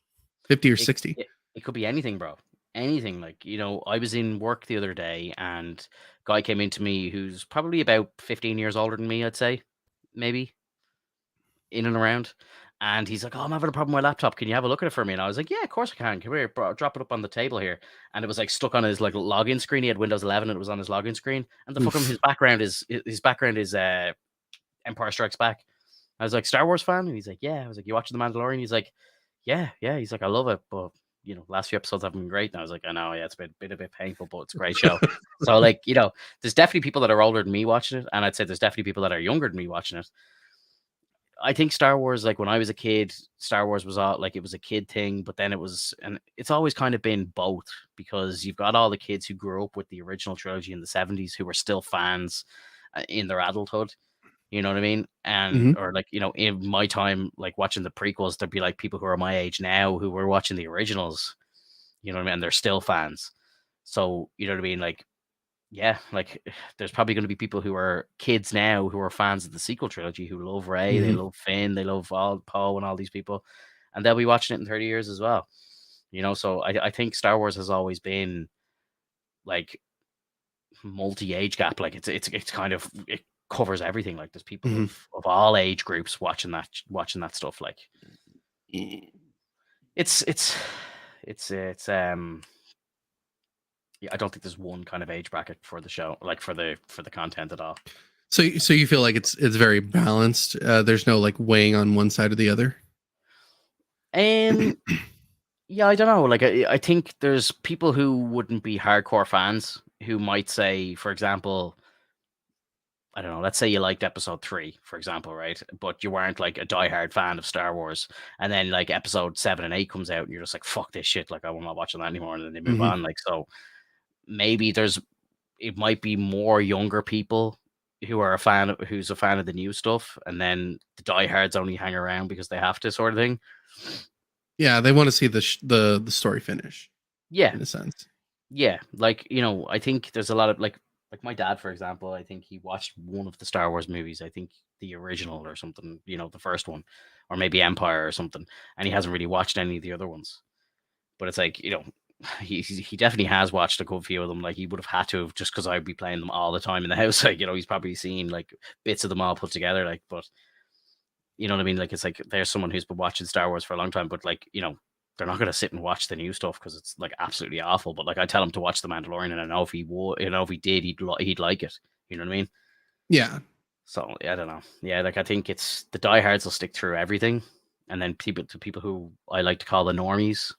or 60? It could be anything, bro. Anything. Like, I was in work the other day, and guy came into me who's probably about 15 years older than me, I'd say, maybe, in and around. And he's like, I'm having a problem with my laptop. Can you have a look at it for me? And I was like, yeah, of course I can. Come here, bro, drop it up on the table here. And it was like stuck on his like login screen. He had Windows 11 and it was on his login screen. And the fucking his background is Empire Strikes Back. I was like, Star Wars fan? And he's like, yeah. I was like, you watching The Mandalorian? He's like, yeah. He's like, I love it, but last few episodes haven't been great. And I was like, I know, yeah, it's been a bit painful, but it's a great show. So like, there's definitely people that are older than me watching it, and I'd say there's definitely people that are younger than me watching it. I think Star Wars, like when I was a kid, Star Wars was all like, it was a kid thing, but then and it's always kind of been both, because you've got all the kids who grew up with the original trilogy in the 70s who were still fans in their adulthood. You know what I mean? And or like, in my time, like watching the prequels, there'd be like people who are my age now who were watching the originals, you know what I mean? And they're still fans. So, you know what I mean? Like, yeah, like there's probably going to be people who are kids now who are fans of the sequel trilogy, who love Rey, they love Finn, they love Poe and all these people, and they'll be watching it in 30 years as well. So I think Star Wars has always been like multi-age gap. Like it's kind of, it covers everything. Like there's people of all age groups watching that stuff. Like it's yeah, I don't think there's one kind of age bracket for the show, like for the content at all. So you feel like it's very balanced. There's no like weighing on one side or the other. Yeah, I don't know. Like I think there's people who wouldn't be hardcore fans who might say, for example, I don't know, let's say you liked episode 3, for example, right? But you weren't like a diehard fan of Star Wars. And then like episode 7 and 8 comes out and you're just like, fuck this shit. Like I'm not watching that anymore. And then they move on. Like, so maybe it might be more younger people who are who's a fan of the new stuff. And then the diehards only hang around because they have to, sort of thing. Yeah. They want to see the story finish. Yeah. In a sense. Yeah. Like, I think there's a lot of like my dad, for example, I think he watched one of the Star Wars movies, I think the original or something, the first one, or maybe Empire or something, and he hasn't really watched any of the other ones. But it's like, he definitely has watched a good few of them. Like he would have had to have, just because I'd be playing them all the time in the house. Like, he's probably seen like bits of them all put together. Like, but you know what I mean? Like, it's like there's someone who's been watching Star Wars for a long time, but like, they're not going to sit and watch the new stuff because it's like absolutely awful. But like, I tell him to watch The Mandalorian, and I know if he would, if he did, he'd like it. You know what I mean? Yeah. So I don't know. Yeah, like I think it's the diehards will stick through everything, and then people who I like to call the normies,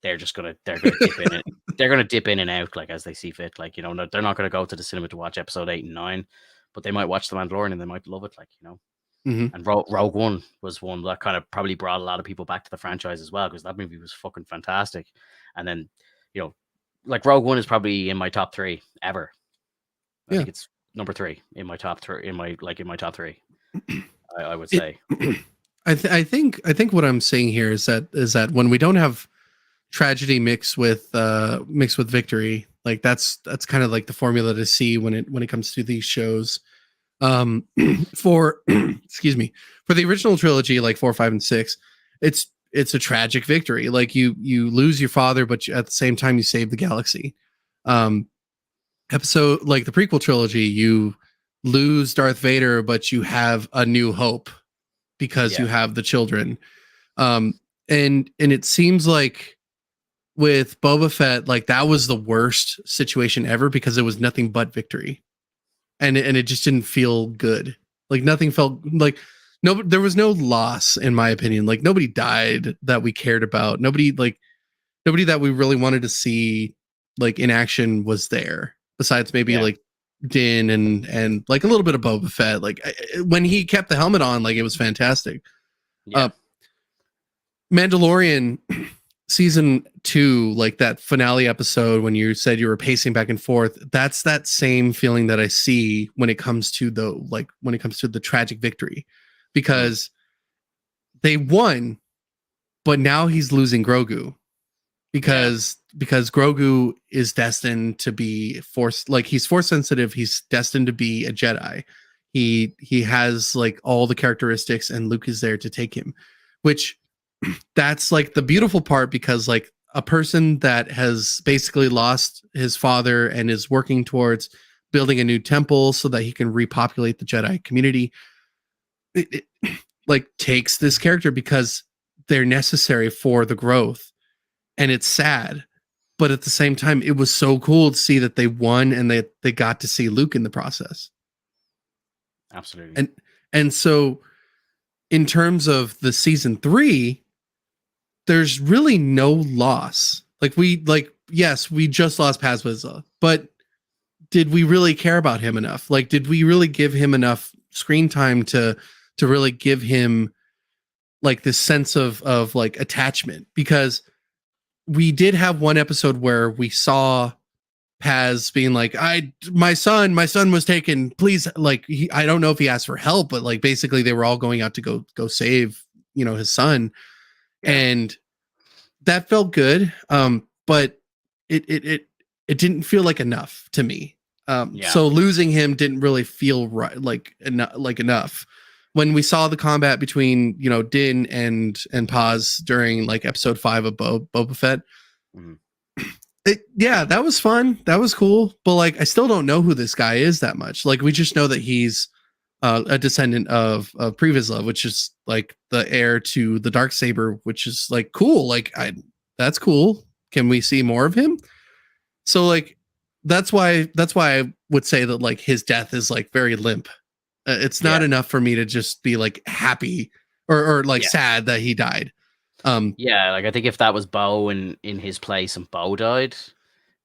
they're gonna dip in it. They're gonna dip in and out like as they see fit. Like they're not gonna go to the cinema to watch episode 8 and 9, but they might watch the Mandalorian and they might love it. Mhm. And Rogue One was one that kind of probably brought a lot of people back to the franchise as well because that movie was fucking fantastic. And then like Rogue One is probably in my top 3 ever. I Yeah. think it's number 3 in my top 3 in my top 3. I would say. I think what I'm saying here is that when we don't have tragedy mixed with victory, like that's kind of like the formula to see when it comes to these shows. For excuse me, for the original trilogy, like 4, 5, and 6, it's a tragic victory. Like you lose your father, but at the same time you save the galaxy. Episode like the prequel trilogy, you lose Darth Vader, but you have a new hope because you have the children. And it seems like with Boba Fett, like that was the worst situation ever because it was nothing but victory. And it just didn't feel good. Like nothing felt like there was no loss in my opinion. Like nobody died that we cared about. Nobody that we really wanted to see like in action was there besides maybe like Din and like a little bit of Boba Fett. Like when he kept the helmet on, like it was fantastic. Mandalorian season 2, like that finale episode when you said you were pacing back and forth, that's that same feeling that I see when it comes to the tragic victory, because they won, but now he's losing Grogu because Grogu is destined to be force, like he's force sensitive, he's destined to be a Jedi. He has like all the characteristics and Luke is there to take him, which that's like the beautiful part, because like a person that has basically lost his father and is working towards building a new temple so that he can repopulate the Jedi community, it like takes this character because they're necessary for the growth. And it's sad, but at the same time, it was so cool to see that they won and they got to see Luke in the process. Absolutely. And so in terms of the season 3, there's really no loss. Yes, we just lost Paz Vizsla, but did we really care about him enough? Like, did we really give him enough screen time to really give him like this sense of like attachment? Because we did have one episode where we saw Paz being like, my son was taken, please. Like, I don't know if he asked for help, but like basically they were all going out to go save, his son. And that felt good. But it didn't feel like enough to me. So losing him didn't really feel right, like enough. When we saw the combat between Din and Paz during like episode 5 of Boba Fett, that was fun, that was cool. But like I still don't know who this guy is that much. Like we just know that he's a descendant of Pre Vizsla, which is like the heir to the Darksaber, which is like cool. Like that's cool. Can we see more of him? So like that's why I would say that like his death is like very limp. It's not enough for me to just be like happy or like sad that he died. Like I think if that was Bo in his place and Bo died,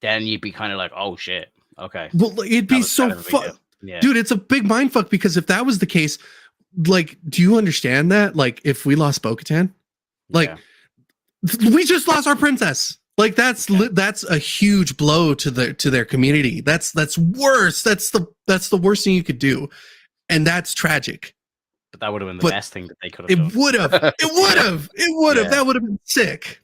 then you'd be kind of like, oh shit, okay. Well, it'd be so fun. Yeah. Dude, it's a big mindfuck, because if that was the case, like, do you understand that? Like, if we lost Bo-Katan, like, we just lost our princess. Like, that's a huge blow to their community. That's worse. That's the worst thing you could do, and that's tragic. But that would have been the best thing that they could have done. It would have. That would have been sick.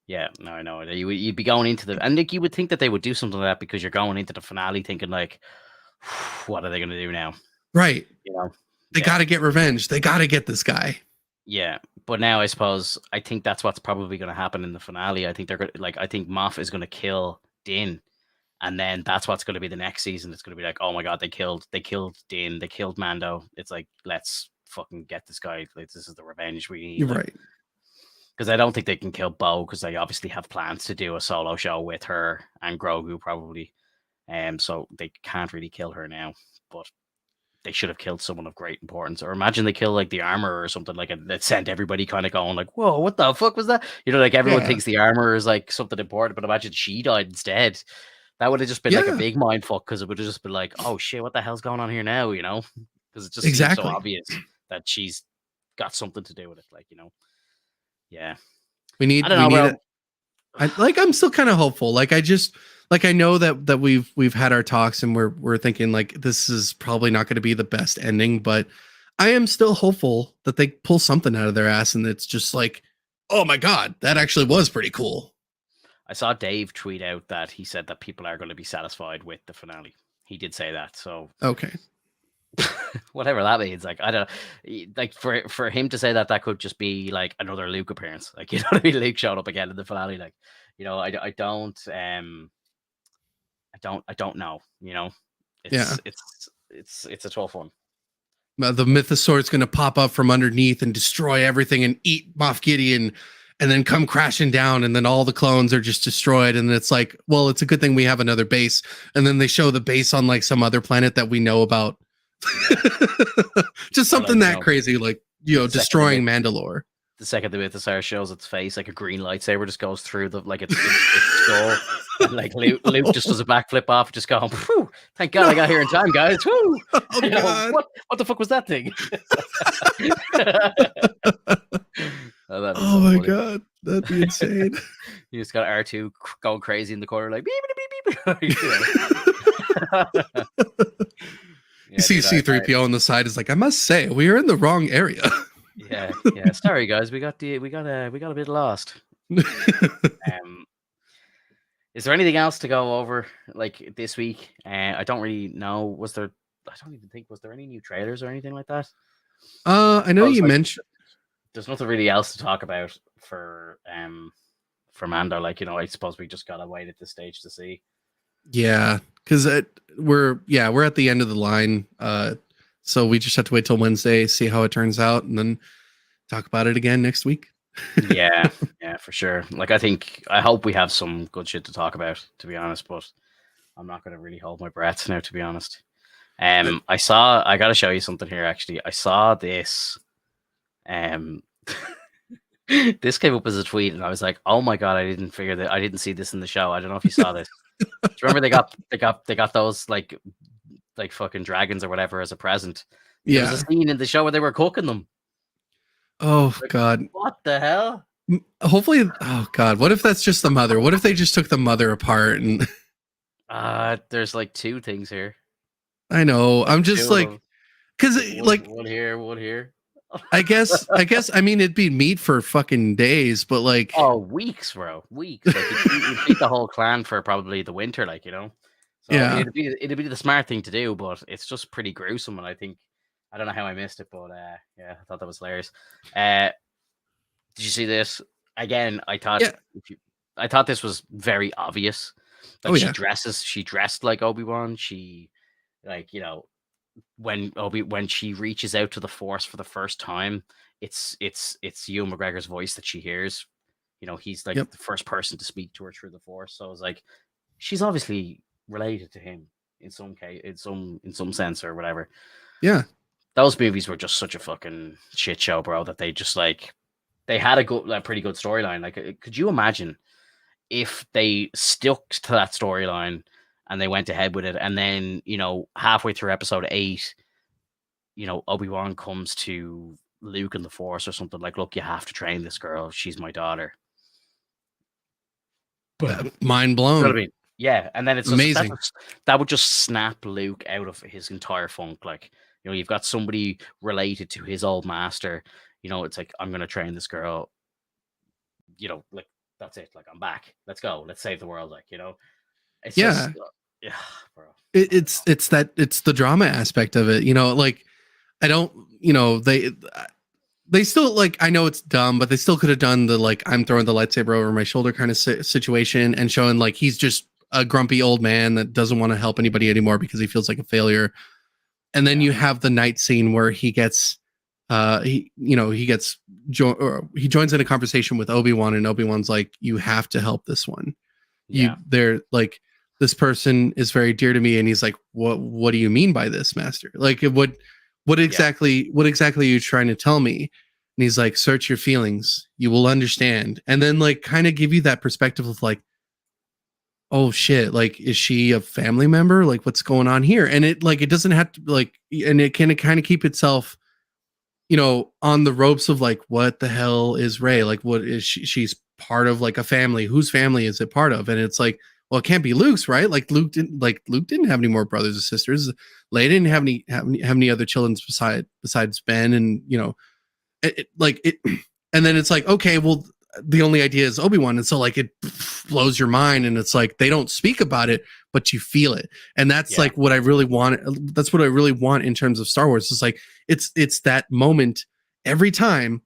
Yeah, no, I know. You'd be going into and Nick, you would think that they would do something like that because you're going into the finale thinking like, what are they going to do now? Right. They got to get revenge. They got to get this guy. Yeah, but now I suppose I think that's what's probably going to happen in the finale. I think they're going I think Moff is going to kill Din, and then that's what's going to be the next season. It's going to be like, oh my god, they killed Din, they killed Mando. It's like, let's fucking get this guy. Like, this is the revenge we need. You're right. Because I don't think they can kill Bo, because they obviously have plans to do a solo show with her and Grogu probably. So they can't really kill her now. But they should have killed someone of great importance. Or imagine they kill like the armor or something like that sent everybody kind of going like, whoa, what the fuck was that? You know, like everyone thinks the armor is like something important, but imagine she died instead. That would have just been like a big mind fuck, because it would have just been like, oh shit, what the hell's going on here now? You know, because it just seems so obvious that she's got something to do with it. Like, you know, yeah. I don't know, bro. I'm still kind of hopeful. Like I know that we've had our talks and we're thinking like this is probably not going to be the best ending, but I am still hopeful that they pull something out of their ass and it's just like, oh my god, that actually was pretty cool. I saw Dave tweet out that he said that people are going to be satisfied with the finale. He did say that, so okay. Whatever that means, like I don't know, like for him to say that could just be like another Luke appearance, like, you know what I mean? Luke showed up again in the finale, like, you know, I don't know, you know, it's a tough one. The Mythosaur's going to pop up from underneath and destroy everything and eat Moff Gideon, and then come crashing down, and then all the clones are just destroyed. And it's like, well, it's a good thing we have another base. And then they show the base on like some other planet that we know about. Just something that crazy, like, you know, destroying Mandalore. The second the Mythosaur shows its face, like a green lightsaber just goes through the like its skull. And, like Luke just does a backflip off, just going, whew, thank God I got here in time, guys. Woo! Oh, you know, what the fuck was that thing? Oh my God, that'd be insane. You just got R2 going crazy in the corner, like beep beep beep beep. You see C-3PO on the side is like, I must say, we are in the wrong area. Yeah. Sorry, guys, we got a bit lost. Is there anything else to go over like this week? I don't really know. I don't even think, was there any new trailers or anything like that? I know you mentioned. There's nothing really else to talk about for Mando. Like, you know, I suppose we just gotta wait at this stage to see. Yeah, because we're at the end of the line. So we just have to wait till Wednesday, see how it turns out, and then talk about it again next week. yeah, for sure. Like, I hope we have some good shit to talk about, to be honest, but I'm not going to really hold my breath now, to be honest. I got to show you something here, actually. I saw this. This came up as a tweet, and I was like, oh my God, I didn't see this in the show. I don't know if you saw this. Do you remember they got those like fucking dragons or whatever as a present? Yeah. There was a scene in the show where they were cooking them. Oh God. What the hell? Hopefully, oh God, what if that's just the mother? What if they just took the mother apart and there's like two things here. I know. I'm just like, because like one here. I guess I mean it'd be meat for fucking days, but like weeks, bro. Weeks. Like you'd feed the whole clan for probably the winter, like, you know. So, yeah. I mean, it'd be the smart thing to do, but it's just pretty gruesome, and I don't know how I missed it, but yeah, I thought that was hilarious. Did you see this? Again, I thought this was very obvious. Like, she dressed like Obi-Wan. She, like, you know, when she reaches out to the Force for the first time, it's Ewan McGregor's voice that she hears. You know, he's like the first person to speak to her through the Force. So it's like, she's obviously related to him in some case, in some sense or whatever. Yeah. Those movies were just such a fucking shit show, bro, that they just like, they had a pretty good storyline. Like, could you imagine if they stuck to that storyline and they went ahead with it, and then, you know, halfway through episode 8, you know, Obi-Wan comes to Luke in the Force or something like, look, you have to train this girl. She's my daughter. Mind blown. You know what I mean? Yeah, and then it's amazing. That would just snap Luke out of his entire funk. Like, you know, you've got somebody related to his old master. You know, it's like, I'm going to train this girl. You know, like, that's it. Like, I'm back. Let's go. Let's save the world. Like, you know, it's just, yeah, bro. It's the drama aspect of it. You know, like, I don't, you know, they still, like, I know it's dumb, but they still could have done the, like, I'm throwing the lightsaber over my shoulder kind of situation, and showing like he's just a grumpy old man that doesn't want to help anybody anymore because he feels like a failure. And then you have the night scene where he gets, he joins in a conversation with Obi-Wan, and Obi-Wan's like, you have to help this one. Yeah. They're like, this person is very dear to me, and he's like, what do you mean by this, master? Like, what exactly are you trying to tell me? And he's like, search your feelings, you will understand. And then like kind of give you that perspective of like, oh shit, like is she a family member? Like what's going on here? And it doesn't have to like, and it can kind of keep itself, on the ropes of like, what the hell is Ray? Like what is she's part of like a family. Whose family is it part of? And it's like, well, it can't be Luke's, right? Like Luke didn't have any more brothers or sisters. Leia didn't have any other children besides Ben, and and then it's like, okay, well, the only idea is Obi-Wan, and so like it blows your mind, and it's like they don't speak about it, but you feel it, and that's like what I really want. That's what I really want in terms of Star Wars. It's like it's that moment every time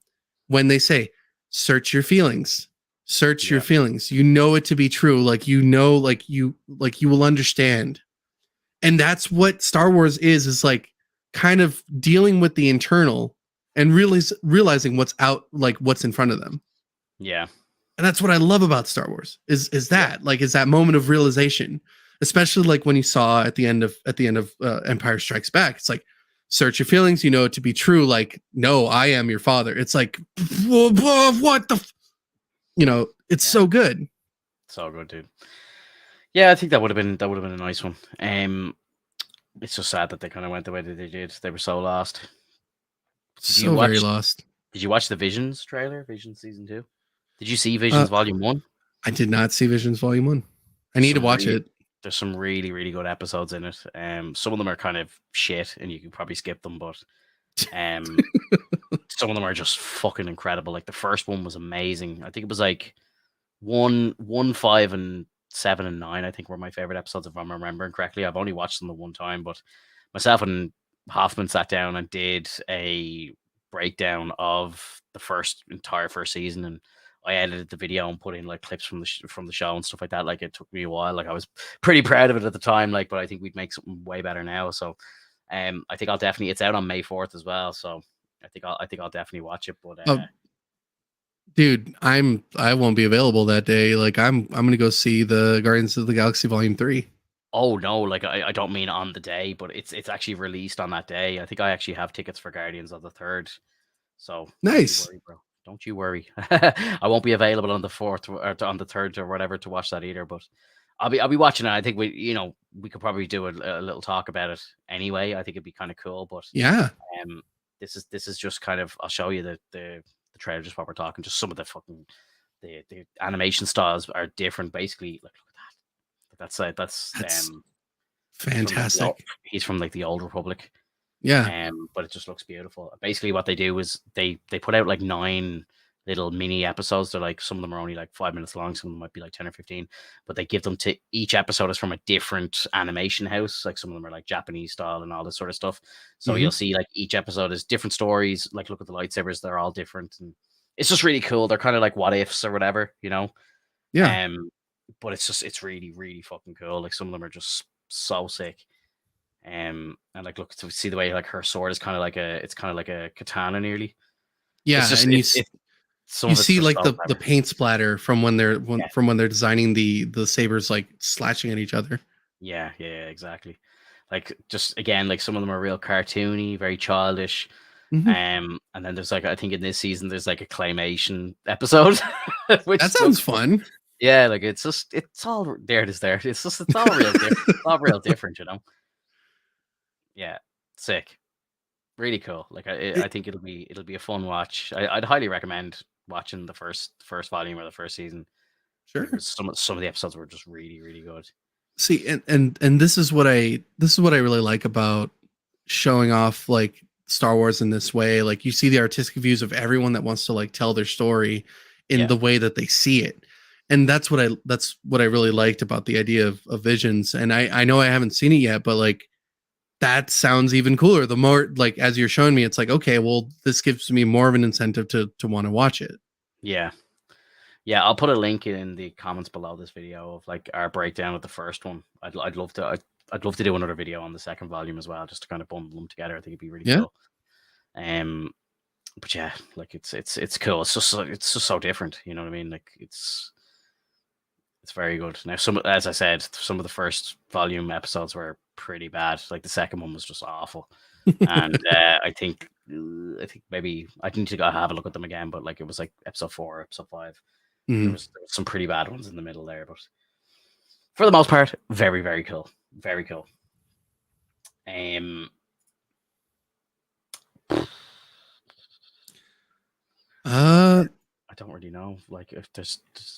when they say, "Search your feelings, search your feelings." You know it to be true, like you will understand, and that's what Star Wars is like, kind of dealing with the internal and realizing what's out, like what's in front of them. Yeah. And that's what I love about Star Wars is that like is that moment of realization, especially like when you saw at the end of Empire Strikes Back. It's like, search your feelings, you know it to be true. Like, no, I am your father. It's like, what the, it's so good. So good, dude. Yeah, I think that would have been a nice one. It's just sad that they kind of went the way that they did. They were so lost. Very lost. Did you watch the Visions trailer? Visions season 2? Did you see Visions Volume 1? I did not see Visions Volume 1. I need to watch it. There's some really, really good episodes in it. Some of them are kind of shit, and you can probably skip them, but some of them are just fucking incredible. Like the first one was amazing. I think it was like 1, 5, and 7 and 9. I think were my favorite episodes, if I'm remembering correctly. I've only watched them the one time, but myself and Hoffman sat down and did a breakdown of the entire first season, and I edited the video and put in like clips from the show and stuff like that. Like it took me a while. Like I was pretty proud of it at the time. Like, but I think we'd make something way better now. So, I think I'll definitely. It's out on May 4th as well. So I think I'll definitely watch it. But dude, I won't be available that day. Like I'm gonna go see the Guardians of the Galaxy Volume 3. Oh no, like I don't mean on the day, but it's actually released on that day. I think I actually have tickets for Guardians of the 3rd. So nice. Don't you worry. I won't be available on the 4th or on the 3rd or whatever to watch that either, but I'll be watching it. I think we could probably do a little talk about it anyway. I think it'd be kind of cool, but yeah. This is just kind of, I'll show you the trailer just while we're talking. Just some of the fucking the animation styles are different basically. Like look at that. That's fantastic. He's from like the Old Republic. Yeah. But it just looks beautiful. Basically what they do is they put out like 9 little mini episodes. They're like, some of them are only like 5 minutes long, some of them might be like 10 or 15, but they give them to each episode is from a different animation house. Like some of them are like Japanese style and all this sort of stuff. So you'll see like each episode is different stories. Like look at the lightsabers, they're all different, and it's just really cool. They're kind of like what ifs or whatever, Yeah. But it's really, really fucking cool. Like some of them are just so sick. And like look to see the way like her sword is kind of like a katana nearly. Yeah, and you see like the paint splatter from when they're designing the sabers, like slashing at each other. Yeah, exactly. Like just again, like some of them are real cartoony, very childish. And then there's like, I think in this season there's like a claymation episode. Which that sounds fun. Yeah, like it's all there. It's all real different. It's all real different, Yeah, sick, really cool. Like I think it'll be a fun watch. I'd highly recommend watching the first volume or the first season. Sure, some of the episodes were just really, really good. See, and this is what I really like about showing off like Star Wars in this way. Like you see the artistic views of everyone that wants to like tell their story in the way that they see it. And that's what I really liked about the idea of Visions. And I know I haven't seen it yet, but like that sounds even cooler. The more like as you're showing me, it's like, okay, well, this gives me more of an incentive to want to watch it. Yeah. I'll put a link in the comments below this video of like our breakdown of the first one. I'd love to do another video on the second volume as well, just to kind of bundle them together. I think it'd be really cool. But yeah, like it's cool. It's just so different. You know what I mean? Like it's It's very good. Now, as I said, some of the first volume episodes were pretty bad. Like the second one was just awful, and I think maybe I need to go have a look at them again. But like it was like episode 4, episode 5. There was some pretty bad ones in the middle there, but for the most part, very very cool, very cool. I don't really know. Like, if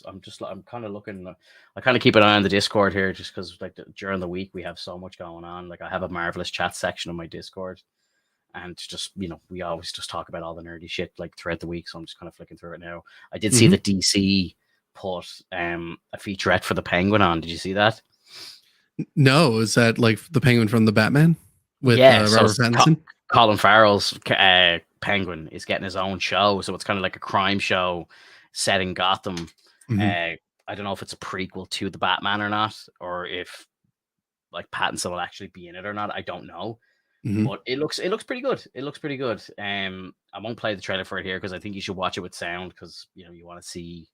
I'm kind of looking. I kind of keep an eye on the Discord here, just because like during the week we have so much going on. Like, I have a marvelous chat section on my Discord, and just we always just talk about all the nerdy shit like throughout the week. So I'm just kind of flicking through it now. I did see that DC put a featurette for the Penguin on. Did you see that? No, is that like the Penguin from the Batman with Robert Pattinson? Colin Farrell's Penguin is getting his own show, so it's kind of like a crime show set in Gotham. I don't know if it's a prequel to the Batman or not, or if like Pattinson will actually be in it or not. I don't know, but it looks pretty good. It looks pretty good. I won't play the trailer for it here because I think you should watch it with sound, because you want to see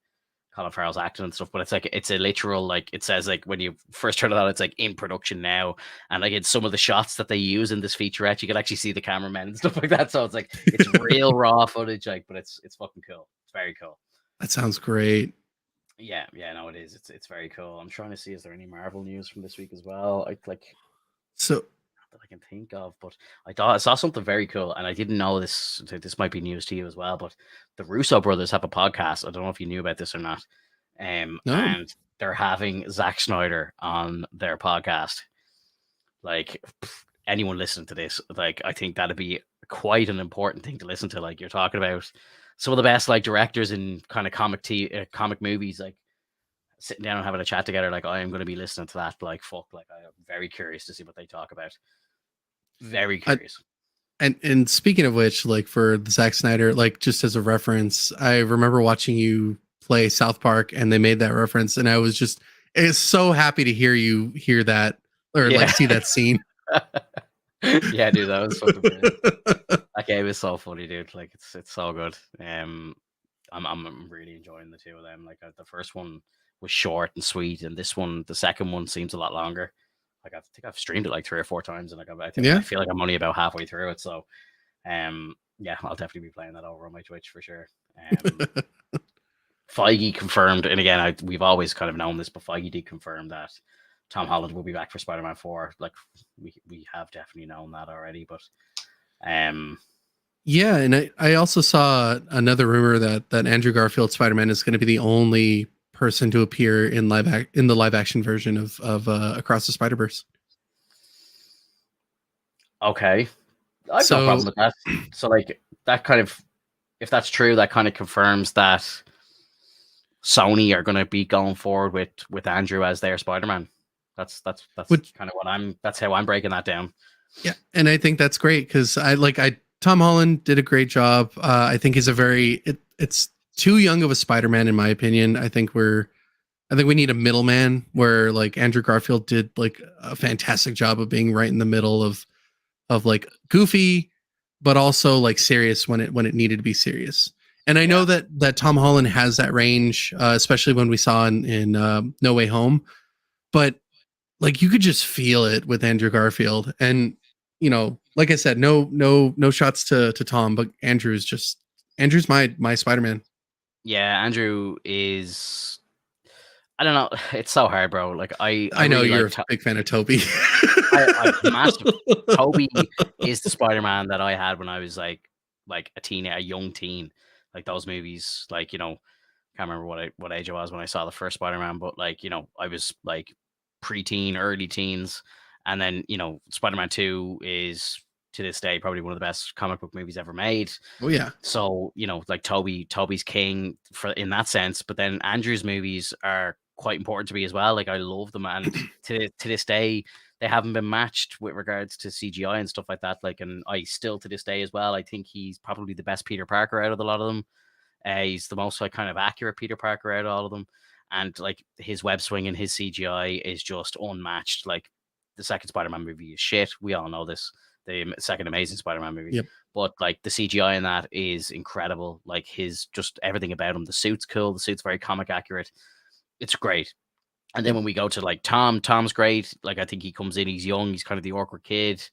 Colin Farrell's acting and stuff. But it's a literal, like, it says like when you first turn it on, it's like in production now, and like in some of the shots that they use in this featurette, you can actually see the cameramen and stuff like that. So it's like it's real raw footage, like, but it's fucking cool. It's very cool. That sounds great. Yeah, no, it is. It's very cool. I'm trying to see, is there any Marvel news from this week as well? So that I can think of, but I saw something very cool, and I didn't know this. This might be news to you as well, but the Russo brothers have a podcast. I don't know if you knew about this or not. No. And they're having Zack Snyder on their podcast. Like, anyone listening to this, like, I think that'd be quite an important thing to listen to. Like, you're talking about some of the best like directors in kind of comic movies, like sitting down and having a chat together. Like, I am going to be listening to that. Like, fuck, like, I am very curious to see what they talk about. Very curious. And speaking of which, like, for the Zack Snyder, like, just as a reference, I remember watching you play South Park, and they made that reference, and I was so happy to hear that, or like see that scene. Yeah, dude, that was fucking brilliant. That game is so funny, dude. Like, it's so good. I'm really enjoying the two of them. Like, the first one was short and sweet, and the second one seems a lot longer. Like, I think I've streamed it like 3 or 4 times, and like I feel like I'm only about halfway through it. So, yeah, I'll definitely be playing that over on my Twitch for sure. Feige confirmed, and again, we've always kind of known this, but Feige did confirm that Tom Holland will be back for Spider-Man 4. Like, we have definitely known that already, but yeah, and I also saw another rumor that Andrew Garfield's Spider-Man is going to be the only person to appear in the live action version of Across the Spider-Verse. Okay, I have no problem with that. So, like, that kind of, if that's true, that kind of confirms that Sony are going to be going forward with Andrew as their Spider-Man. That's kind of that's how I'm breaking that down. Yeah, and I think that's great, because Tom Holland did a great job. I think he's it's too young of a Spider-Man, in my opinion. I think we need a middleman, where like Andrew Garfield did like a fantastic job of being right in the middle of like goofy, but also like serious when it needed to be serious. And I know that Tom Holland has that range, especially when we saw in No Way Home, but like you could just feel it with Andrew Garfield. And like I said, no shots to Tom, but Andrew's my Spider-Man. Yeah, Andrew is, I don't know. It's so hard, bro. Like, I know really you're a big fan of Toby. I'm massive. Toby is the Spider-Man that I had when I was like a young teen. Like, those movies, like, can't remember what age I was when I saw the first Spider-Man, but like, I was like preteen, early teens, and then Spider-Man 2 is, to this day, probably one of the best comic book movies ever made. Oh yeah. So like Toby's king in that sense, but then Andrew's movies are quite important to me as well. Like, I love them, and to this day they haven't been matched with regards to CGI and stuff like that. Like, and I still, to this day as well, I think he's probably the best Peter Parker out of a lot of them. He's the most like kind of accurate Peter Parker out of all of them. And like, his web swing and his CGI is just unmatched. Like, the second Spider-Man movie is shit. We all know this. The second Amazing Spider-Man movie. Yep. But like, the CGI in that is incredible. Like, his just everything about him. The suit's cool. The suit's very comic accurate. It's great. And then when we go to like Tom's great. Like I think he comes in, he's young, he's kind of the awkward kid,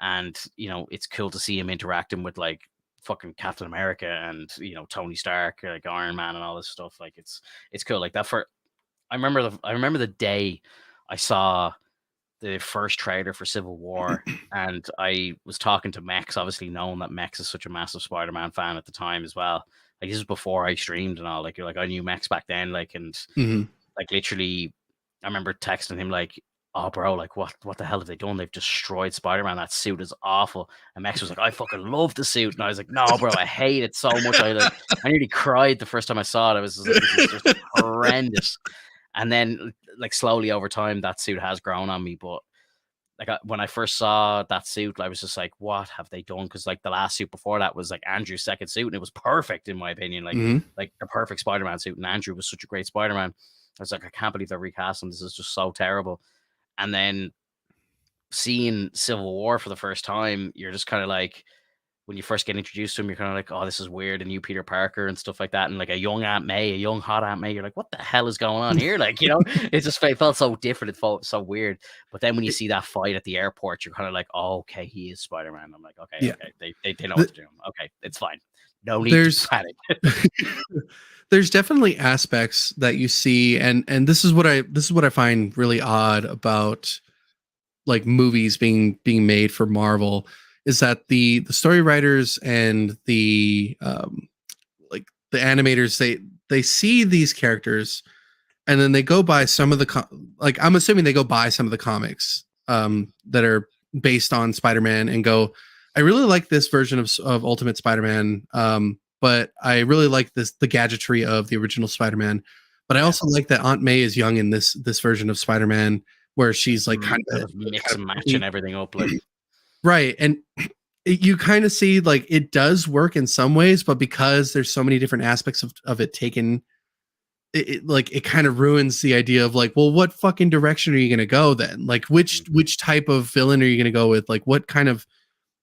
and it's cool to see him interacting with like fucking Captain America and Tony Stark, like Iron Man and all this stuff. Like it's cool like that. I remember the day I saw the first trailer for Civil War, and I was talking to Mex, obviously knowing that Mex is such a massive Spider-Man fan at the time as well. Like this is before I streamed and all. Like you're like I knew Mex back then, like, and Mhm. like literally, I remember texting him like, "Oh, bro, like what the hell have they done? They've destroyed Spider-Man. That suit is awful." And Max was like, "I fucking love the suit," and I was like, "No, bro, I hate it so much. I nearly cried the first time I saw it. I was just like, this is just horrendous." And then like slowly over time, that suit has grown on me, but. Like when I first saw that suit, I was just like, "What have they done?" Because like the last suit before that was like Andrew's second suit, and it was perfect in my opinion, Mhm. like the perfect Spider-Man suit. And Andrew was such a great Spider-Man. I was like, I can't believe they're recasting. This is just so terrible. And then seeing Civil War for the first time, you're just kind of like, when you first get introduced to him, you're kind of like, "Oh, this is weird," and you Peter Parker and stuff like that, and like a young Aunt May, a young hot Aunt May, you're like, "What the hell is going on here?" Like, it felt so different, it felt so weird. But then when you see that fight at the airport, you're kind of like, "Oh, okay, he is Spider-Man." I'm like, "Okay, Yeah. okay, they know what The- they're doing. Okay, it's fine. No need to there's panic." there's definitely aspects that you see, and this is what I find really odd about like movies being made for Marvel, is that the story writers and the like the animators, they see these characters, and then they go by some of the like, I'm assuming they go by some of the comics that are based on Spider-Man, and go, "I really like this version of Ultimate Spider-Man, but I really like the gadgetry of the original Spider-Man, but I Yeah. also like that Aunt May is young in this version of Spider-Man, where she's like kind Sort of of mix and matching everything up, like. right." And you kind of see like it does work in some ways, but because there's so many different aspects of it taken, like it kind of ruins the idea of like, well, what fucking direction are you going to go then? Like which type of villain are you going to go with? Like what kind of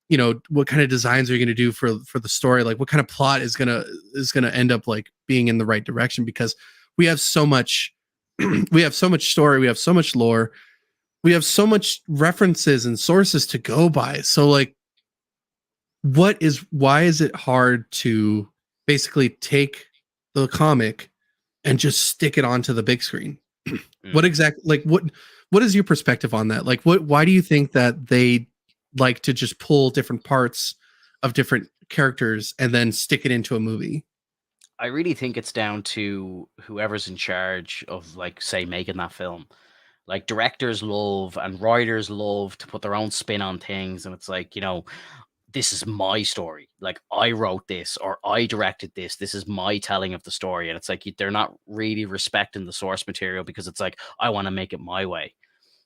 designs are you going to do for the story? Like what kind of plot is going to end up like being in the right direction? Because we have so much we have so much story, we have so much lore, we have so much references and sources to go by. So like, why is it hard to basically take the comic and just stick it onto the big screen? What Mm. exactly, like what is your perspective on that? Like why do you think that they like to just pull different parts of different characters and then stick it into a movie? I really think it's down to whoever's in charge of, like, say, making that film. Like, directors love and writers love to put their own spin on things, and it's like, this is my story. Like, I wrote this or I directed this. This is my telling of the story. And it's like they're not really respecting the source material, because it's like, I want to make it my way.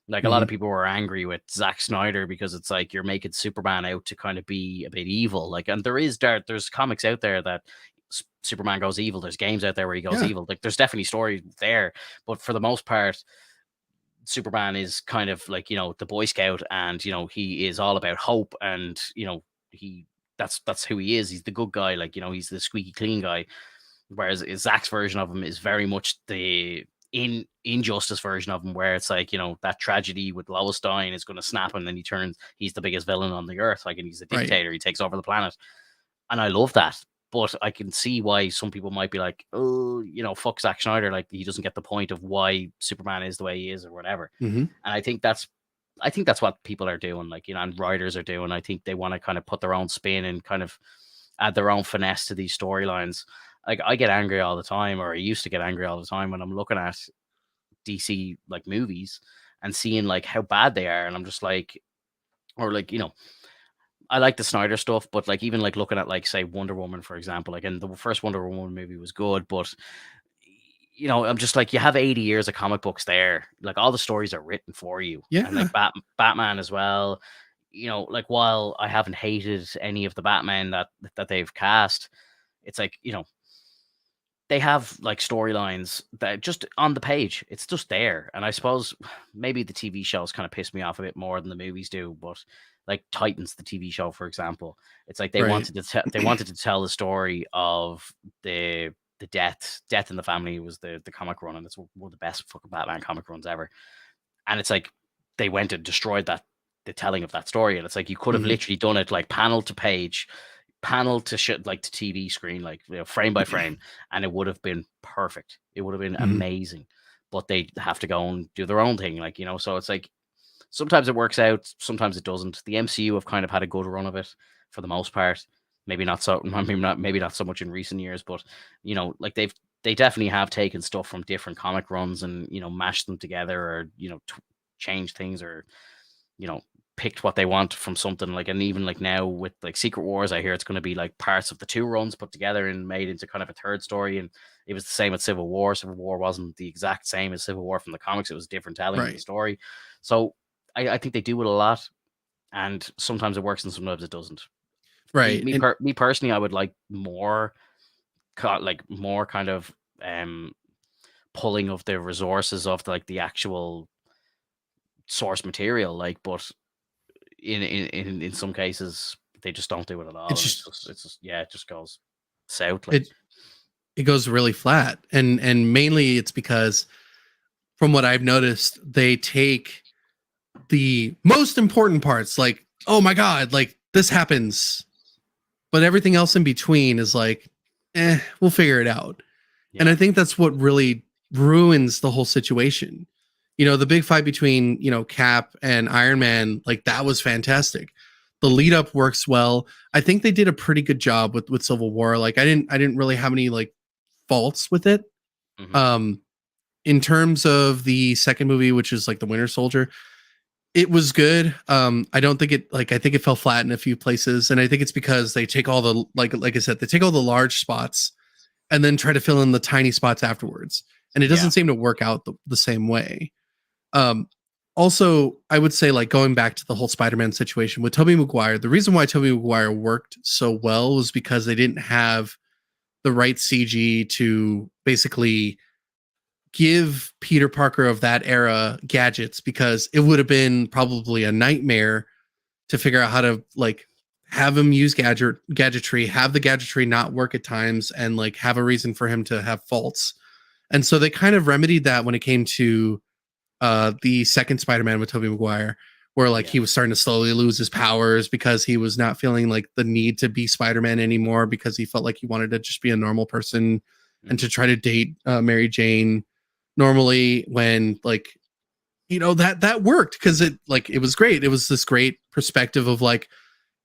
Like a lot Mhm. of people were angry with Zack Snyder because it's like you're making Superman out to kind of be a bit evil. Like, and there's comics out there that Superman goes evil. There's games out there where he goes Yeah. evil. Like, there's definitely story there, but for the most part, Superman is kind of like, the Boy Scout, and he is all about hope, and he that's who he is. He's the good guy, like, he's the squeaky clean guy. Whereas Zach's version of him is very much the injustice version of him, where it's like, that tragedy with Lois dying is going to snap him, and he's the biggest villain on the earth, like, and he's a Right. dictator. He takes over the planet, and I love that. But I can see why some people might be like, "Oh, fuck Zack Snyder. Like, he doesn't get the point of why Superman is the way he is, or whatever." Mhm. And I think that's what people are doing, like, and writers are doing. I think they want to kind of put their own spin and kind of add their own finesse to these storylines. Like, I get angry all the time, or I used to get angry all the time when I'm looking at DC like movies and seeing like how bad they are, and I'm just like, or like, I like the Snyder stuff, but like even like looking at like, say, Wonder Woman, for example, like, and the first Wonder Woman movie was good, but I'm just like, you have 80 years of comic books there. Like, all the stories are written for you. And Yeah. like Batman as well. Like, while I haven't hated any of the Batman that they've cast, it's like, they have like storylines that just on the page, it's just there. And I suppose maybe the TV shows kind of piss me off a bit more than the movies do, but like Titans, the TV show, for example, it's like they Right. wanted to tell the story of the the Death in the Family was the comic run, and it's one of the best fucking Batman comic runs ever. And it's like they went and destroyed the telling of that story, and it's like you could have literally done it like panel to page, panel to shit, like to TV screen, like, you know, frame by frame, and it would have been perfect. It would have been amazing. But they have to go and do their own thing, like, you know. So it's like sometimes it works out, sometimes it doesn't. The MCU have kind of had a good run of it for the most part. Maybe not so much in recent years, but, you know, like they definitely have taken stuff from different comic runs and, you know, mashed them together, or, you know, changed things, or, you know, picked what they want from something. Like, and even like now with like Secret Wars, I hear it's going to be like parts of the two runs put together and made into kind of a third story. And it was the same with Civil War. Civil War wasn't the exact same as Civil War from the comics. It was different telling of the story. So I think they do it a lot, and sometimes it works and sometimes it doesn't. Right. Me personally, I would like more kind of pulling of the resources of like the actual source material, like, but in some cases they just don't do it at all. It's just it just goes south. Like. It goes really flat, and mainly it's because, from what I've noticed, they take the most important parts, like, oh my god, like this happens, but everything else in between is like, we'll figure it out. Yeah. And I think that's what really ruins the whole situation. You know, the big fight between, you know, Cap and Iron Man, like, that was fantastic. The lead up works well. I think they did a pretty good job with Civil War. Like, I didn't really have any like faults with it. In terms of the second movie, which is like the Winter Soldier, it was good. I don't think it, like, I think it fell flat in a few places, and I think it's because they take all the, like I said, they take all the large spots and then try to fill in the tiny spots afterwards, and it doesn't seem to work out the same way. Also, I would say, like, going back to the whole Spider-Man situation with Tobey Maguire, the reason why Tobey Maguire worked so well was because they didn't have the right CG to basically give Peter Parker of that era gadgets, because it would have been probably a nightmare to figure out how to, like, have him use gadgetry, have the gadgetry not work at times, and like have a reason for him to have faults. And so they kind of remedied that when it came to the second Spider-Man with Tobey Maguire, where like he was starting to slowly lose his powers because he was not feeling like the need to be Spider-Man anymore, because he felt like he wanted to just be a normal person and to try to date Mary Jane normally, when, like, you know, that worked because it was great. It was this great perspective of like,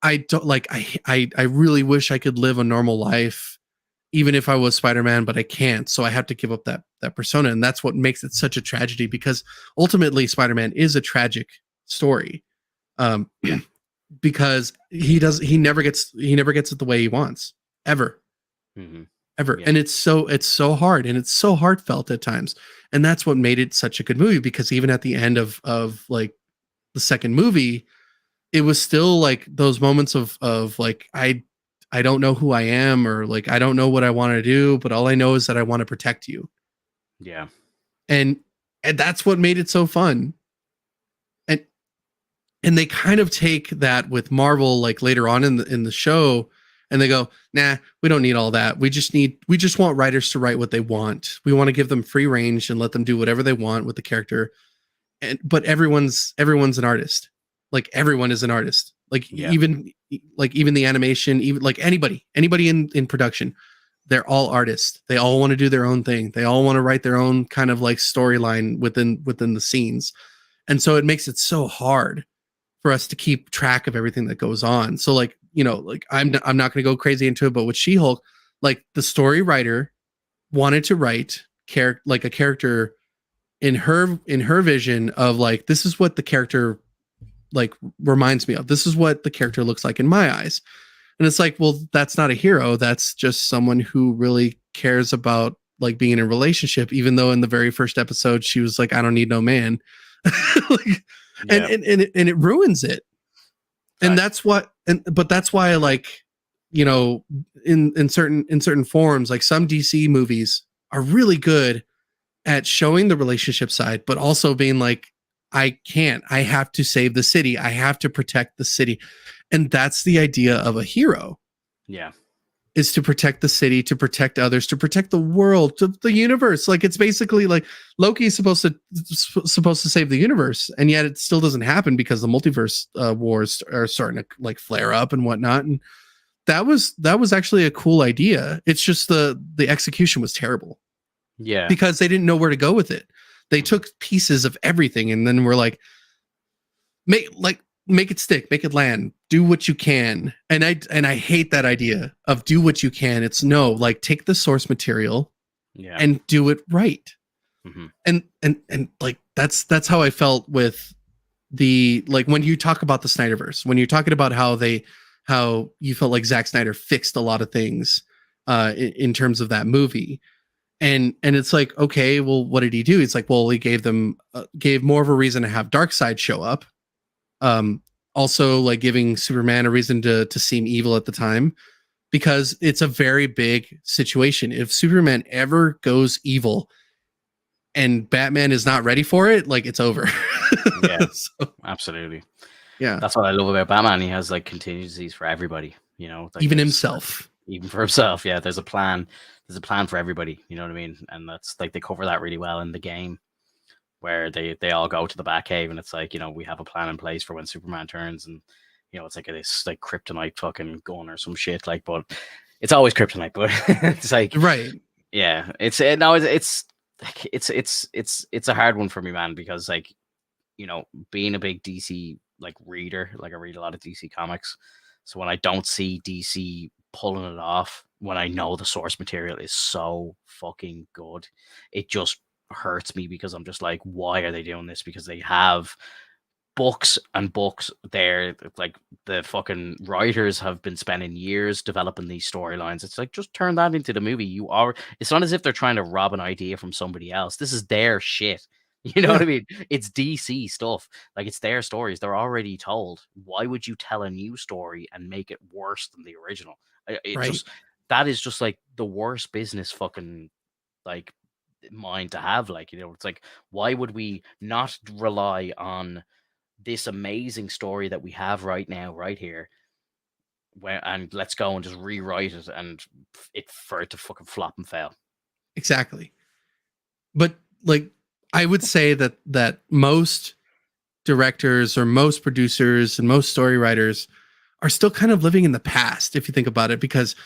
I really wish I could live a normal life even if I was Spider-Man, but I can't. So I have to give up that persona. And that's what makes it such a tragedy, because ultimately Spider-Man is a tragic story. Because he never gets it the way he wants, ever. Ever. Yeah. And it's so hard, and it's so heartfelt at times. And that's what made it such a good movie, because even at the end of like the second movie, it was still like those moments of like, I don't know who I am, or like, I don't know what I want to do, but all I know is that I want to protect you. Yeah. And that's what made it so fun. And they kind of take that with Marvel, like later on in the show, and they go, nah, we don't need all that. We just want writers to write what they want. We want to give them free range and let them do whatever they want with the character. But everyone's an artist. Like, everyone is an artist. Like, even the animation, even like anybody in production, they're all artists. They all want to do their own thing. They all want to write their own kind of like storyline within the scenes. And so it makes it so hard for us to keep track of everything that goes on. So, like, you know, like, I'm not going to go crazy into it, but with She-Hulk, like, the story writer wanted to write a character in her vision of like, this is what the character like reminds me of. This is what the character looks like in my eyes. And it's like, well, that's not a hero. That's just someone who really cares about like being in a relationship, even though in the very first episode she was like, I don't need no man. Like, and it ruins it. And that's what, but that's why, like, you know, in certain forms, like some DC movies are really good at showing the relationship side, but also being like, I have to save the city. I have to protect the city. And that's the idea of a hero. Yeah. is to protect the city, to protect others, to protect the world, to the universe. Like it's basically like Loki is supposed to save the universe, and yet it still doesn't happen because the multiverse wars are starting to like flare up and whatnot. And that was actually a cool idea. It's just the execution was terrible. Yeah, because they didn't know where to go with it. They took pieces of everything and then were like, make it stick, make it land, do what you can. And I hate that idea of do what you can. It's no, like take the source material and do it right. Mm-hmm. And like that's how I felt with the, like when you talk about the Snyderverse, when you're talking about how you felt like Zack Snyder fixed a lot of things in terms of that movie. And it's like, okay, well, what did he do? It's like, well, he gave more of a reason to have Darkseid show up. Also like giving Superman a reason to seem evil at the time, because it's a very big situation. If Superman ever goes evil and Batman is not ready for it, like it's over. Yeah, so, absolutely. Yeah. That's what I love about Batman. He has like contingencies for everybody, you know, like even himself. Even for himself, yeah. There's a plan for everybody, you know what I mean? And that's like they cover that really well in the game, where they all go to the Batcave, and it's like, you know, we have a plan in place for when Superman turns, and you know, it's like this like kryptonite fucking gun or some shit, like, but it's always kryptonite, but it's like, right, yeah, it's a hard one for me, man, because like, you know, being a big DC like reader, like I read a lot of DC comics, so when I don't see DC pulling it off, when I know the source material is so fucking good, it just hurts me, because I'm just like, why are they doing this? Because they have books and books there, like the fucking writers have been spending years developing these storylines. It's like, just turn that into the movie. It's not as if they're trying to rob an idea from somebody else. This is their shit. You know what I mean? It's DC stuff. Like, it's their stories. They're already told. Why would you tell a new story and make it worse than the original? That is just like the worst business fucking like mind to have. Like, you know, it's like, why would we not rely on this amazing story that we have right now, right here, and let's go and just rewrite it and for it to fucking flop and fail? Exactly. But like, I would say that most directors or most producers and most story writers are still kind of living in the past, if you think about it, because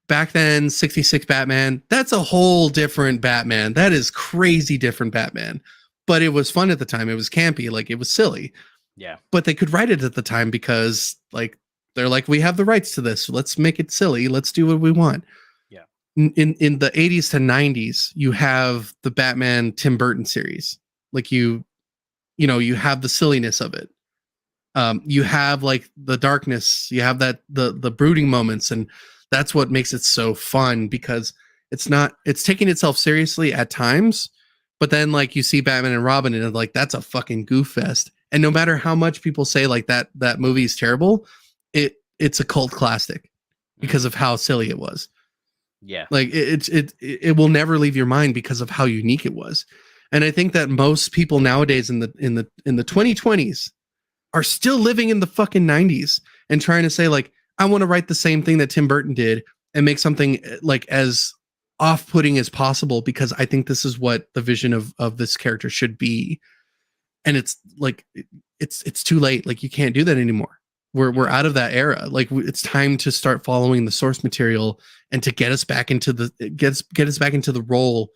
back then, 66 Batman, that's a whole different Batman. That is crazy different Batman. But it was fun at the time. It was campy, like it was silly. Yeah. But they could write it at the time because like they're like, we have the rights to this. Let's make it silly. Let's do what we want. Yeah. In the 80s to 90s, you have the Batman Tim Burton series. Like you have the silliness of it. You have like the darkness, you have that the brooding moments, and that's what makes it so fun, because it's taking itself seriously at times, but then like you see Batman and Robin and like that's a fucking goof fest. And no matter how much people say like that movie is terrible, it's a cult classic because of how silly it was. Yeah. Like it will never leave your mind because of how unique it was. And I think that most people nowadays in the 2020s are still living in the fucking 90s and trying to say like, I want to write the same thing that Tim Burton did and make something like as off-putting as possible, because I think this is what the vision of this character should be. And it's like, it's too late. Like you can't do that anymore. We're out of that era. Like it's time to start following the source material and to get us back into the role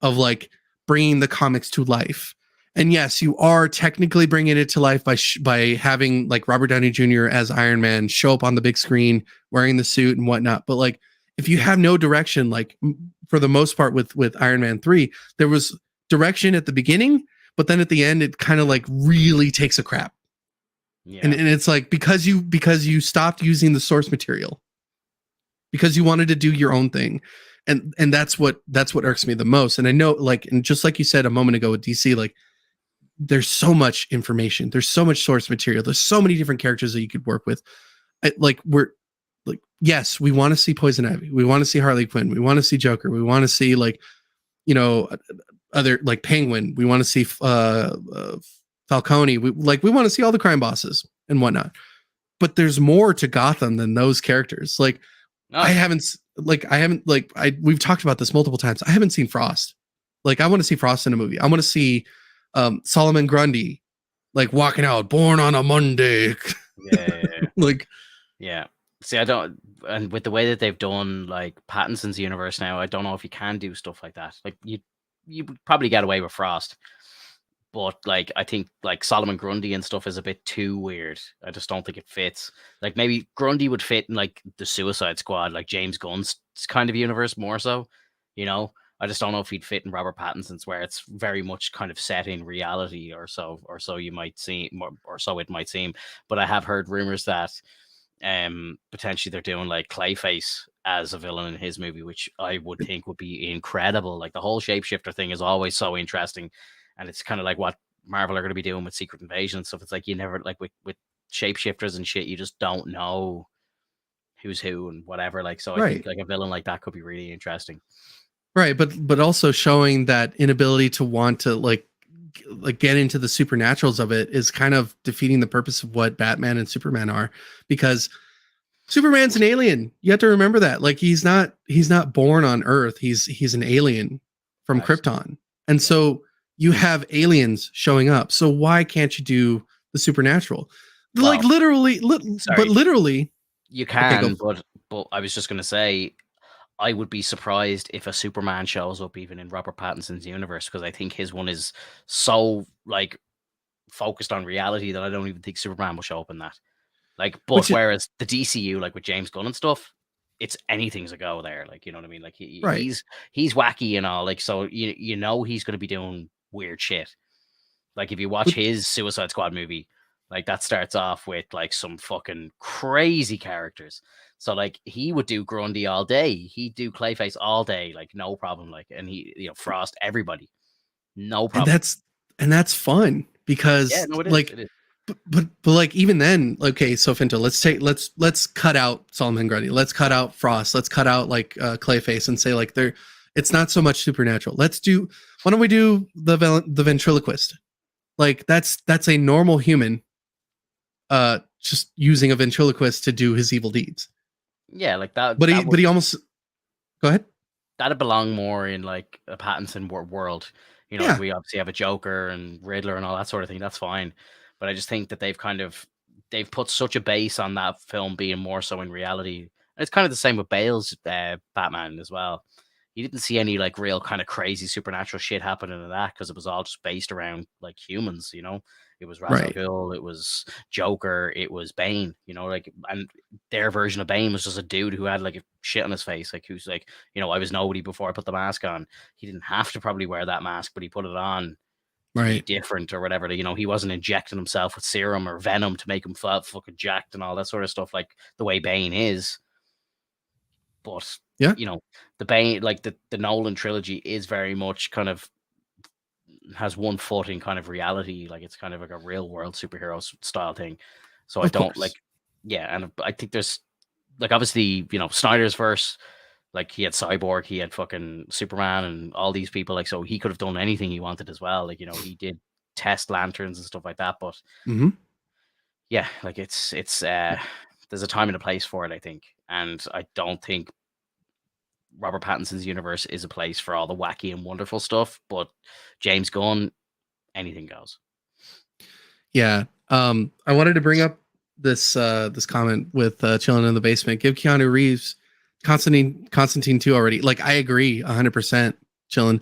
of like bringing the comics to life. And yes, you are technically bringing it to life by having like Robert Downey Jr. as Iron Man show up on the big screen wearing the suit and whatnot. But like, if you have no direction, like for the most part with Iron Man 3, there was direction at the beginning, but then at the end, it kind of like really takes a crap. Yeah. And it's like, because you stopped using the source material, because you wanted to do your own thing. And that's what irks me the most. And I know, like, and just like you said a moment ago with DC, like, there's so much information, there's so much source material, there's so many different characters that you could work with. Yes, we want to see Poison Ivy, we want to see Harley Quinn, we want to see Joker, we want to see like, you know, other like Penguin, we want to see Falcone, we want to see all the crime bosses and whatnot. But there's more to Gotham than those characters. Like, Oh I yeah, haven't we've talked about this multiple times. I haven't seen Frost. Like I want to see Frost in a movie. I want to see Solomon Grundy like walking out, born on a Monday. yeah. Like Yeah. See, I don't, and with the way that they've done like Pattinson's universe now, I don't know if you can do stuff like that. Like you would probably get away with Frost, but like I think like Solomon Grundy and stuff is a bit too weird. I just don't think it fits. Like maybe Grundy would fit in like the Suicide Squad, like James Gunn's kind of universe more so, you know. I just don't know if he'd fit in Robert Pattinson's, where it's very much kind of set in reality, or so you might see, or so it might seem. But I have heard rumors that potentially they're doing like Clayface as a villain in his movie, which I would think would be incredible. Like the whole shapeshifter thing is always so interesting, and it's kind of like what Marvel are going to be doing with Secret Invasion and stuff. It's like you never, like with shapeshifters and shit, you just don't know who's who and whatever. Like, so I think right. like a villain like that could be really interesting. Right, but also showing that inability to want to like get into the supernaturals of it is kind of defeating the purpose of what Batman and Superman are, because Superman's an alien. You have to remember that. Like he's not born on Earth. He's an alien from That's Krypton. And yeah. so you have aliens showing up. So why can't you do the supernatural? Like Well, literally but sorry, literally you okay, go. can, but I was just gonna say I would be surprised if a Superman shows up even in Robert Pattinson's universe, because I think his one is so like focused on reality that I don't even think Superman will show up in that. Like, but Which is whereas the DCU, like with James Gunn and stuff, it's anything's a go there. Like, you know what I mean? Like right. he's wacky and all. Like, so you know he's going to be doing weird shit. Like if you watch Which, his Suicide Squad movie, like that starts off with like some fucking crazy characters. So like he would do Grundy all day. He'd do Clayface all day, like no problem. Like, and he, you know, Frost, everybody, no and problem. that's fun Yeah, because no, it is. like It is. but like even then, okay, so Finto, let's cut out Solomon Grundy, let's cut out Frost, let's cut out like Clayface and say like they're it's not so much supernatural. Why don't we do the ventriloquist? Like that's a normal human just using a ventriloquist to do his evil deeds. Yeah, like that. But That would he almost go ahead. that'd belong more in like a Pattinson world. You know, like Yeah, we obviously have a Joker and Riddler and all that sort of thing. That's fine, but I just think that they've put such a base on that film being more so in reality. And it's kind of the same with Bale's Batman as well. You didn't see any like real kind of crazy supernatural shit happening in that because it was all just based around like humans. You know, it was Ra's al right. Ghul, it was Joker, it was Bane. You know, like, and their version of Bane was just a dude who had like a shit on his face, like who's like, you know, I was nobody before I put the mask on. He didn't have to probably wear that mask, but he put it on to be Right. different or whatever. You know, he wasn't injecting himself with serum or venom to make him fucking jacked and all that sort of stuff, like the way Bane is. But Yeah. you know, the Bane, like the Nolan trilogy, is very much kind of has one foot in kind of reality, like it's kind of like a real world superhero style thing. So I Of don't like, course. yeah, and I think there's like obviously, you know, Snyder's verse, like he had Cyborg, he had fucking Superman and all these people, like so he could have done anything he wanted as well. Like, you know, he did test lanterns and stuff like that. But Mhm. yeah, like it's there's a time and a place for it, I think. And I don't think Robert Pattinson's universe is a place for all the wacky and wonderful stuff, but James Gunn, anything goes. Yeah. I wanted to bring up this comment with chilling in the basement. Give Keanu Reeves Constantine 2 already. Like I agree 100% chilling.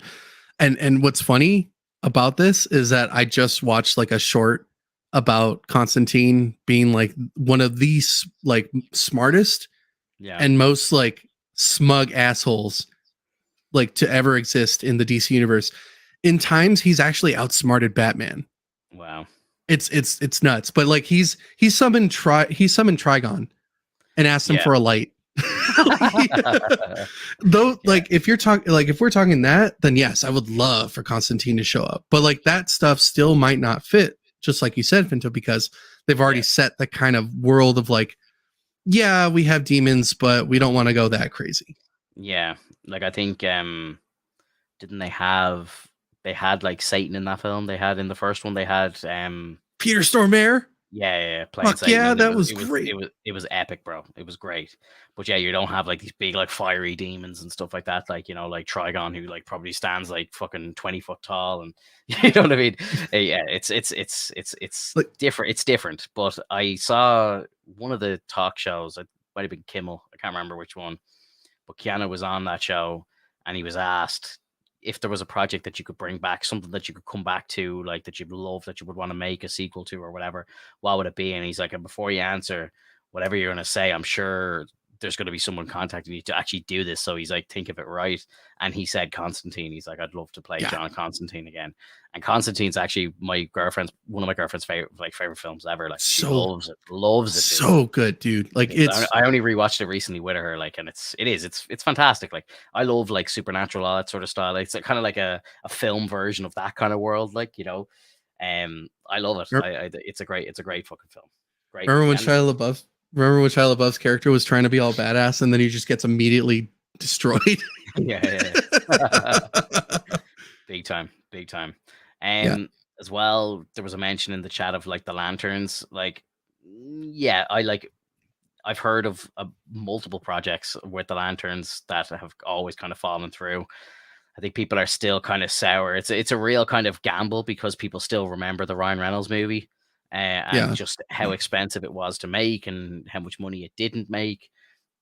And what's funny about this is that I just watched like a short about Constantine being like one of these like smartest Yeah. and most like smug assholes like to ever exist in the DC universe. In times he's actually outsmarted Batman. Wow. It's nuts. But like he summoned Trigon and asked him Yeah. for a light. Though Yeah. like if we're talking that, then yes, I would love for Constantine to show up. But like that stuff still might not fit, just like you said, Finto, because they've already Yeah. set the kind of world of like, yeah, we have demons, but we don't want to go that crazy. Yeah. Like I think didn't they had like Satan in that film? They had in the first one they had Peter Stormare. Yeah, Plain Fuck Satan, yeah, and it that was was it was great. it was it was epic, bro. It was great. But yeah, you don't have like these big like fiery demons and stuff like that, like like Trigon, who like probably stands like fucking 20 foot tall, and you know what I mean? Yeah, it's Like, different. It's different. But I saw one of the talk shows. It might have been Kimmel. I can't remember which one. But Keanu was on that show, and he was asked if there was a project that you could bring back, something that you could come back to, like that you'd love, that you would want to make a sequel to or whatever, what would it be? And he's like, and before you answer whatever you're going to say, I'm sure there's going to be someone contacting you to actually do this. So he's like, think of it right. And he said Constantine. He's like, I'd love to play yeah, John Constantine again. And Constantine's actually one of my girlfriend's favorite films ever. Like she so loves it. so good, dude. Like I only rewatched it recently with her, like, and it's fantastic. Like I love like Supernatural, all that sort of style. Like, it's kind of like a film version of that kind of world, like I love it. It's a great fucking film. Great. remember when And Shia LaBeouf remember when Shia LaBeouf's character was trying to be all badass and then he just gets immediately destroyed. yeah. Big time. Yeah. As well, there was a mention in the chat of like the lanterns. Like, yeah, I've heard of multiple projects with the lanterns that have always kind of fallen through. I think people are still kind of sour. It's a real kind of gamble because people still remember the Ryan Reynolds movie, and Yeah. just how expensive it was to make and how much money it didn't make.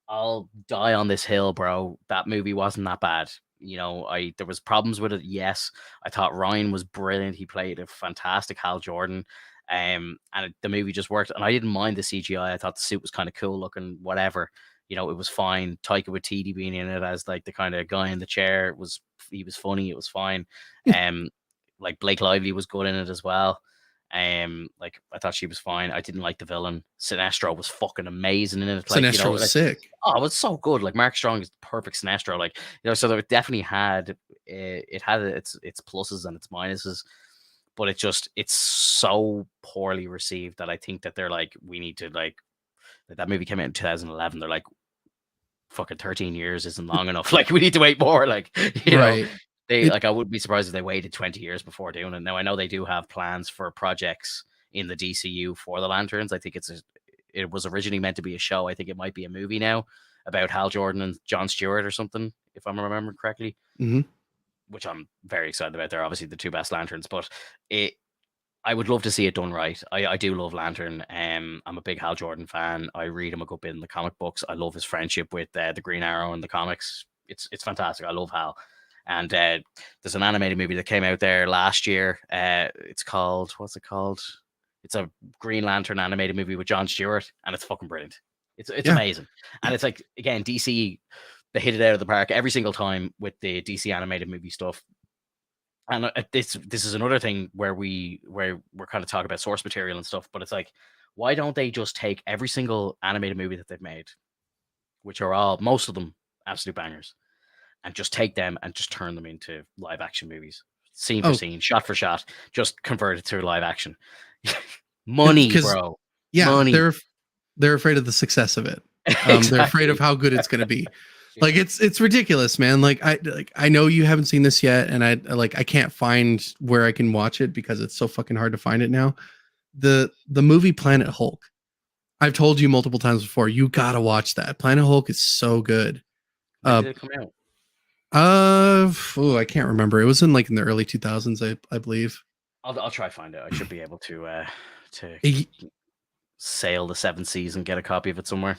I'll die on this hill, bro. That movie wasn't that bad. There was problems with it. Yes, I thought Ryan was brilliant. He played a fantastic Hal Jordan. And the movie just worked, and I didn't mind the CGI. I thought the suit was kind of cool looking, whatever. It was fine. Taika Waititi being in it as like the kind of guy in the chair he was funny. It was fine. Like Blake Lively was good in it as well. Like I thought she was fine. I didn't like the villain. Sinestro was fucking amazing in it. Like, Sinestro was sick. Oh, it was so good. Like Mark Strong is the perfect Sinestro. Like, so it definitely had it had its pluses and its minuses, but it's so poorly received that I think that they're like, we need to like that movie came out in 2011. They're like, fucking 13 years isn't long enough. Like, we need to wait more. Like, Right. I wouldn't be surprised if they waited 20 years before doing it. Now I know they do have plans for projects in the DCU for the Lanterns. I think it was originally meant to be a show. I think it might be a movie now about Hal Jordan and Jon Stewart or something, if I'm remembering correctly. Mm-hmm. Which I'm very excited about. They're obviously the two best Lanterns, but I would love to see it done right. I do love Lantern. I'm a big Hal Jordan fan. I read him a good bit in the comic books. I love his friendship with the Green Arrow in the comics. It's fantastic. I love Hal. And there's an animated movie that came out there last year. It's called, what's it called? It's a Green Lantern animated movie with Jon Stewart, and it's fucking brilliant. It's amazing. And it's like, again, DC, they hit it out of the park every single time with the DC animated movie stuff. And this is another thing where we're kind of talking about source material and stuff, but it's like, why don't they just take every single animated movie that they've made, which are most of them absolute bangers, and just take them and just turn them into live action movies, scene for scene, shot for shot, just convert it to live action. Money, bro. Yeah, money. They're afraid of the success of it. Exactly. They're afraid of how good it's going to be. Like it's ridiculous, man. I know you haven't seen this yet, and I can't find where I can watch it because it's so fucking hard to find it now. The movie Planet Hulk. I've told you multiple times before, you gotta watch that. Planet Hulk is so good. When did it come out? I can't remember. It was in the early 2000s, I believe. I'll try find it. I should be able to sail the 7 seas and get a copy of it somewhere.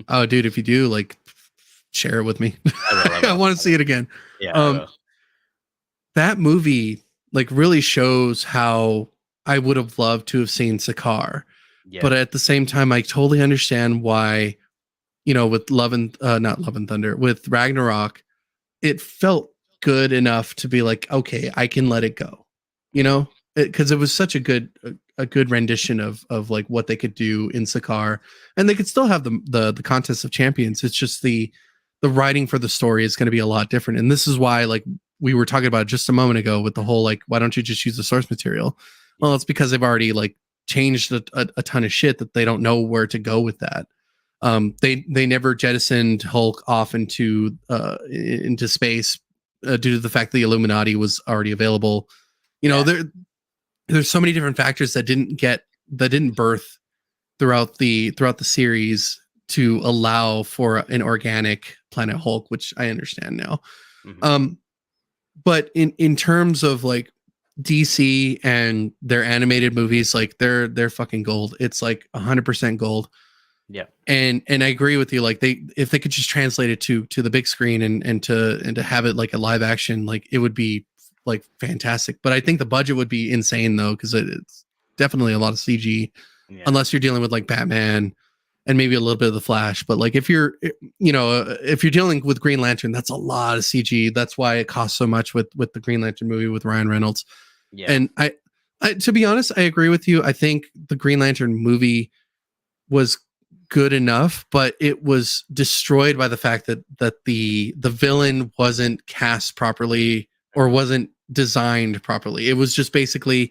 Oh, dude, if you do, share it with me. I want to see it again. Yeah. That movie really shows how I would have loved to have seen Sakaar. Yeah. But at the same time, I totally understand why, with not Love and Thunder, with Ragnarok, it felt good enough to be like, okay, I can let it go, because it was such a good rendition of what they could do in Sakaar, and they could still have the Contest of Champions. It's just the writing for the story is going to be a lot different. And this is why, we were talking about just a moment ago with the whole, why don't you just use the source material? Well, it's because they've already changed a ton of shit that they don't know where to go with that. They never jettisoned Hulk off into space due to the fact the Illuminati was already available. There's so many different factors that didn't get birth throughout the series to allow for an organic Planet Hulk, which I understand now. Mhm. But in terms of like DC and their animated movies, like they're fucking gold. It's like 100% gold. Yeah. And I agree with you. Like if they could just translate it to the big screen and to have it like a live action, like it would be like fantastic. But I think the budget would be insane though, because it's definitely a lot of CG, Yeah. unless you're dealing with like Batman and maybe a little bit of the Flash. But like if you're if you're dealing with Green Lantern, that's a lot of CG. That's why it costs so much with the Green Lantern movie with Ryan Reynolds. Yeah. And I to be honest, I agree with you. I think the Green Lantern movie was good enough, but it was destroyed by the fact that the villain wasn't cast properly or wasn't designed properly. It was just basically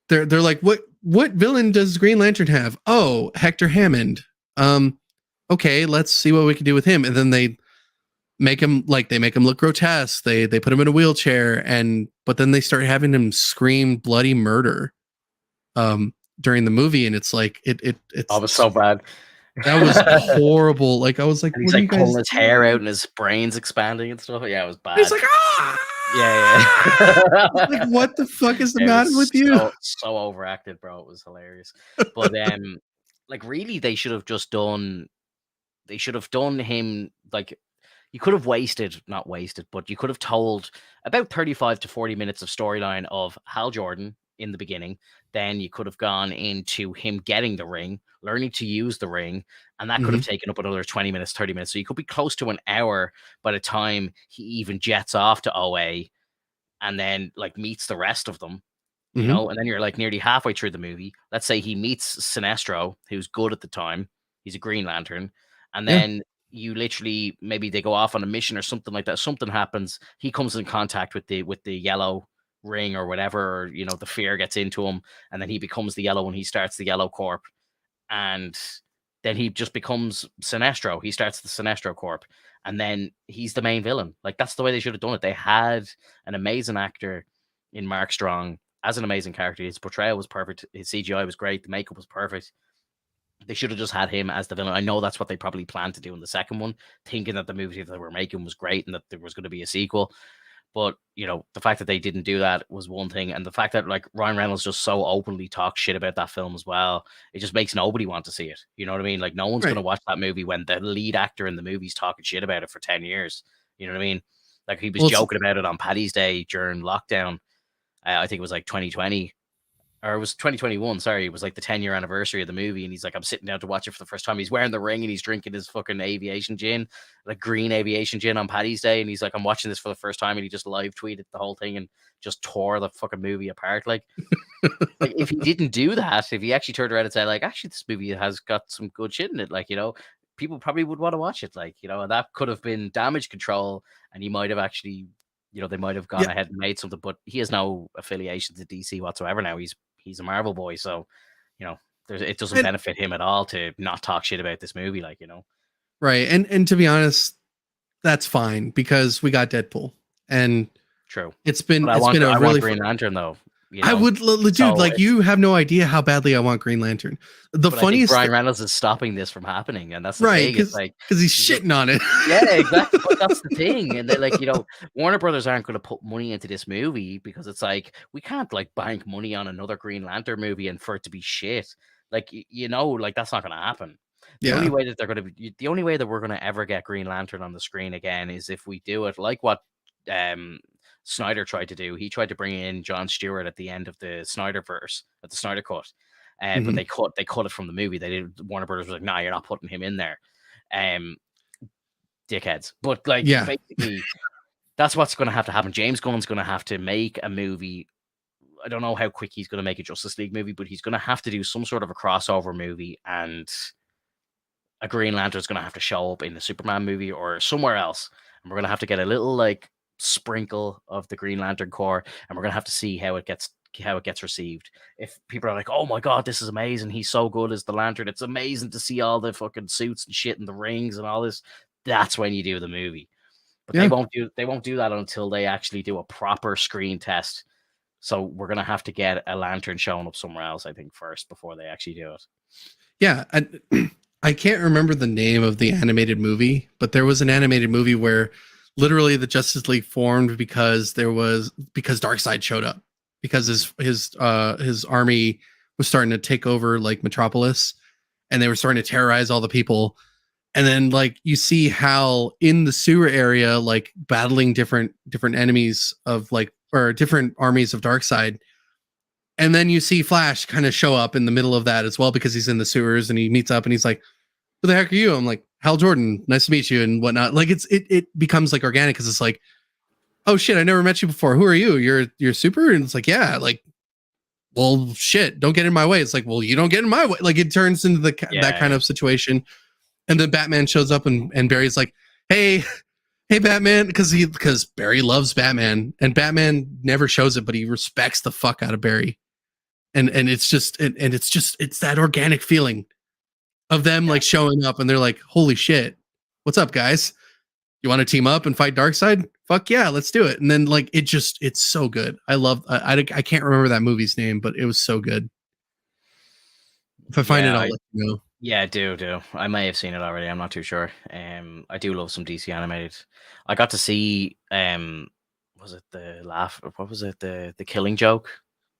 they're like, what villain does Green Lantern have? Oh, Hector Hammond. Okay, let's see what we can do with him. And then they make him look grotesque. They put him in a wheelchair, but then they start having him scream bloody murder during the movie, and it's like it's Oh, it was so bad. that was horrible. Like I was like, And what he's are like you guys pulling his hair out doing? and his brain's expanding and stuff. Yeah, it was He's bad. like, ah! Yeah. Like, what the fuck is the It matter was with you? so overacted, bro. It was hilarious. But like really they should have done him like you could have not wasted, but you could have told about 35 to 40 minutes of storyline of Hal Jordan in the beginning. Then you could have gone into him getting the ring, learning to use the ring, and that could have taken up another 20 minutes, 30 minutes. So you could be close to an hour by the time he even jets off to OA and then like meets the rest of them, you know, and then you're like nearly halfway through the movie. Let's say he meets Sinestro, who's good at the time. He's a Green Lantern. And then you literally maybe they go off on a mission or something like that. Something happens. He comes in contact with the yellow ring or whatever, or, you know, the fear gets into him, and then he becomes the yellow and he starts the Yellow Corp. And then he just becomes Sinestro. He starts the Sinestro Corp. And then he's the main villain. Like that's the way they should have done it. They had an amazing actor in Mark Strong as an amazing character. His portrayal was perfect. His CGI was great. The makeup was perfect. They should have just had him as the villain. I know that's what they probably planned to do in the second one, thinking that the movie that they were making was great and that there was going to be a sequel. But, you know, the fact that they didn't do that was one thing. And the fact that, like, Ryan Reynolds just so openly talks shit about that film as well, it just makes nobody want to see it. You know what I mean? Like, no one's going to watch that movie when the lead actor in the movie's talking shit about it for 10 years. You know what I mean? Like, he was joking about it on Paddy's Day during lockdown. I think it was like 2020. Or it was 2021, sorry. It was like the 10-year anniversary of the movie. And he's like, I'm sitting down to watch it for the first time. He's wearing the ring and he's drinking his fucking aviation gin, like green aviation gin on Paddy's Day. And he's like, I'm watching this for the first time. And he just live tweeted the whole thing and just tore the fucking movie apart. Like if he didn't do that, if he actually turned around and said, like, actually, this movie has got some good shit in it, like, you know, people probably would want to watch it. Like, you know, and that could have been Damage Control. And he might have actually, you know, they might have gone ahead and made something, but he has no affiliation to DC whatsoever now. He's a Marvel boy, so you know, it doesn't benefit him at all to not talk shit about this movie, like, you know. Right, and to be honest, that's fine because we got Deadpool, and true. It's been I want really Green Lantern though. You know? I would, dude. So like, you have no idea how badly I want Green Lantern. The funniest, Ryan Reynolds is stopping this from happening, and that's the right, thing. It's like because he's shitting on it. Yeah, exactly. But that's the thing, and they're like, you know, Warner Brothers aren't going to put money into this movie because it's like we can't like bank money on another Green Lantern movie and for it to be shit. Like, you know, like that's not going to happen. The only way that the only way that we're going to ever get Green Lantern on the screen again is if we do it like what Snyder tried to do. He tried to bring in Jon Stewart at the end of the Snyderverse, at the Snyder Cut, but they cut it from the movie. They did. Warner Brothers was like, "Nah, you're not putting him in there." Dickheads. But like, basically, that's what's going to have to happen. James Gunn's going to have to make a movie. I don't know how quick he's going to make a Justice League movie, but he's going to have to do some sort of a crossover movie, and a Green Lantern's going to have to show up in the Superman movie or somewhere else, and we're going to have to get a little like sprinkle of the Green Lantern Corps, and we're going to have to see how it gets received. If people are like, "Oh my god, this is amazing! He's so good as the Lantern. It's amazing to see all the fucking suits and shit and the rings and all this." That's when you do the movie. But they won't do that until they actually do a proper screen test. So we're gonna have to get a lantern showing up somewhere else, I think, first before they actually do it. Yeah, I can't remember the name of the animated movie, but there was an animated movie where literally the Justice League formed because Darkseid showed up because his army was starting to take over like Metropolis, and they were starting to terrorize all the people. And then like you see Hal in the sewer area, like battling different enemies of like, or different armies of Darkseid. And then you see Flash kind of show up in the middle of that as well because he's in the sewers, and he meets up and he's like, "Who the heck are you?" I'm like, "Hal Jordan, nice to meet you," and whatnot. Like it becomes like organic because it's like, "Oh shit, I never met you before. Who are you? You're super?" And it's like, "Yeah." Like, well, shit, don't get in my way. It's like, well, you don't get in my way. Like it turns into that kind of situation. And then Batman shows up and Barry's like, "Hey, hey, Batman," because Barry loves Batman, and Batman never shows it, but he respects the fuck out of Barry. And it's just it's that organic feeling of them like showing up, and they're like, "Holy shit, what's up, guys? You want to team up and fight Darkseid? Fuck yeah, let's do it!" And then like it's so good. I can't remember that movie's name, but it was so good. If I find it, I'll let you know. Yeah, do. I may have seen it already. I'm not too sure. I do love some DC animated. I got to see was it the Killing Joke?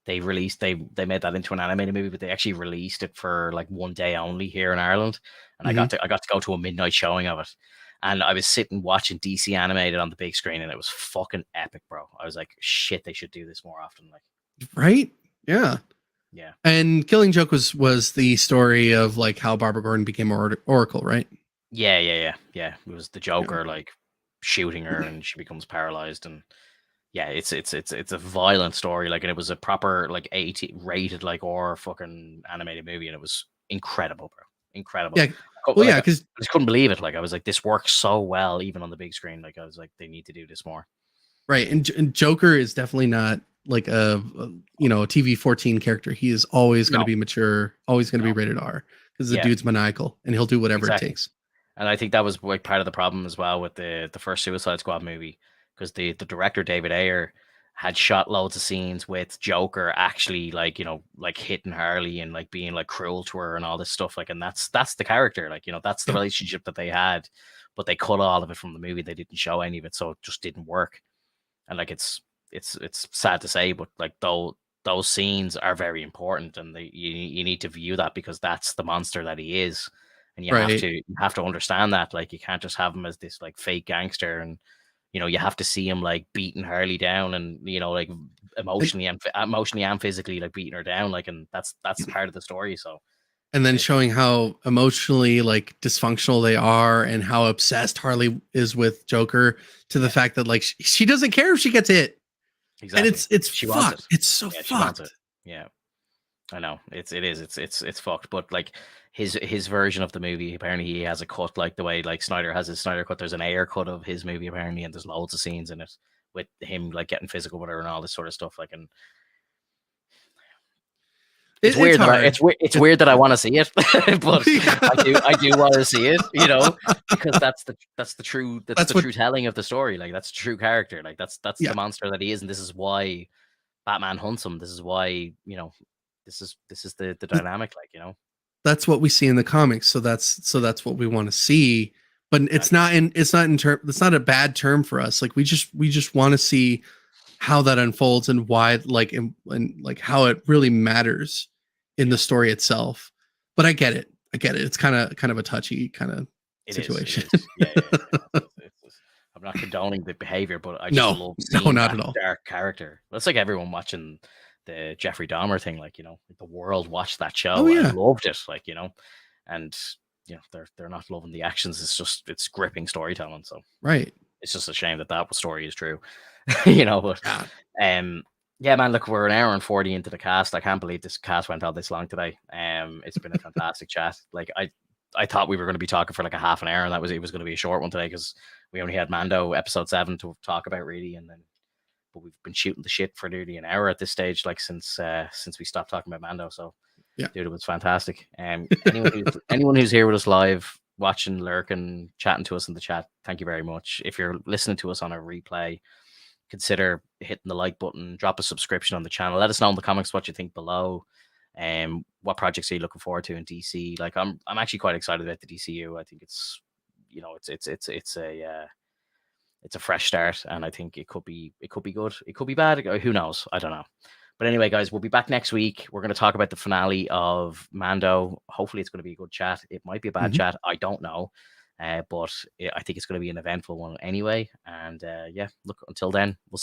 They made that into an animated movie, but they actually released it for like one day only here in Ireland. And I got to go to a midnight showing of it. And I was sitting watching DC animated on the big screen, and it was fucking epic, bro. I was like, shit, they should do this more often. Like, right? Yeah. Yeah. And Killing Joke was the story of like how Barbara Gordon became Oracle, right? Yeah. It was the Joker like shooting her, and she becomes paralyzed, and yeah, it's a violent story, like, and it was a proper like 18 rated like or fucking animated movie, and it was incredible, bro. Incredible. Yeah. Well, yeah, because I just couldn't believe it. Like, I was like, this works so well even on the big screen. Like, I was like, they need to do this more. Right, and Joker is definitely not like a TV 14 character. He is always going to be mature, always going to be rated R, because the dude's maniacal and he'll do whatever it takes. And I think that was like part of the problem as well with the first Suicide Squad movie, because the director David Ayer had shot loads of scenes with Joker actually like hitting Harley and like being like cruel to her and all this stuff, like, and that's the character, like, that's the relationship that they had, but they cut all of it from the movie. They didn't show any of it, so it just didn't work. And like it's sad to say, but like those scenes are very important, and you need to view that because that's the monster that he is, and you have to understand that. Like, you can't just have him as this like fake gangster, and you have to see him like beating Harley down, and like emotionally and physically like beating her down, like, and that's part of the story. So, and then showing how emotionally like dysfunctional they are, and how obsessed Harley is with Joker, to the fact that like she doesn't care if she gets hit. Exactly. And it's fucked. It's so fucked. Yeah, I know. It's fucked. But like his version of the movie, apparently he has a cut like the way like Snyder has his Snyder cut. There's an Ayer cut of his movie apparently, and there's loads of scenes in it with him like getting physical with her and all this sort of stuff. Like, and it's weird. It's weird that I want to see it, but I do want to see it. Because that's the true telling of the story. Like, that's the true character. Like, that's the monster that he is, and this is why Batman hunts him. This is why this is the dynamic. Like, that's what we see in the comics. So that's what we want to see. But it's not a bad term for us. Like, we just want to see how that unfolds and why, like, and like how it really matters in the story itself. But I get it. It's kind of a touchy kind of situation. It is. Yeah. I'm not condoning the behavior, but I just love seeing not at all. Dark character. That's like everyone watching the Jeffrey Dahmer thing. Like, the world watched that show. Oh, yeah. And loved it. Like, and they're not loving the actions. It's gripping storytelling. So right. It's just a shame that story is true. But yeah, man, look, we're an hour and 40 into the cast. I can't believe this cast went on this long today. It's been a fantastic chat. Like, I thought we were going to be talking for like a half an hour, and it was going to be a short one today because we only had Mando episode 7 to talk about, really, but we've been shooting the shit for nearly an hour at this stage, like since we stopped talking about Mando. So yeah, dude, it was fantastic. Anyone who's here with us live, watching, lurking, chatting to us in the chat, thank you very much. If you're listening to us on a replay, consider hitting the like button, drop a subscription on the channel. Let us know in the comments what you think below. What projects are you looking forward to in DC? Like I'm actually quite excited about the DCU. I think it's it's a fresh start, and I think it could be good. It could be bad. Who knows? I don't know. But anyway, guys, we'll be back next week. We're going to talk about the finale of Mando. Hopefully, it's going to be a good chat. It might be a bad chat. I don't know. But I think it's going to be an eventful one anyway. And yeah, look, until then, we'll see.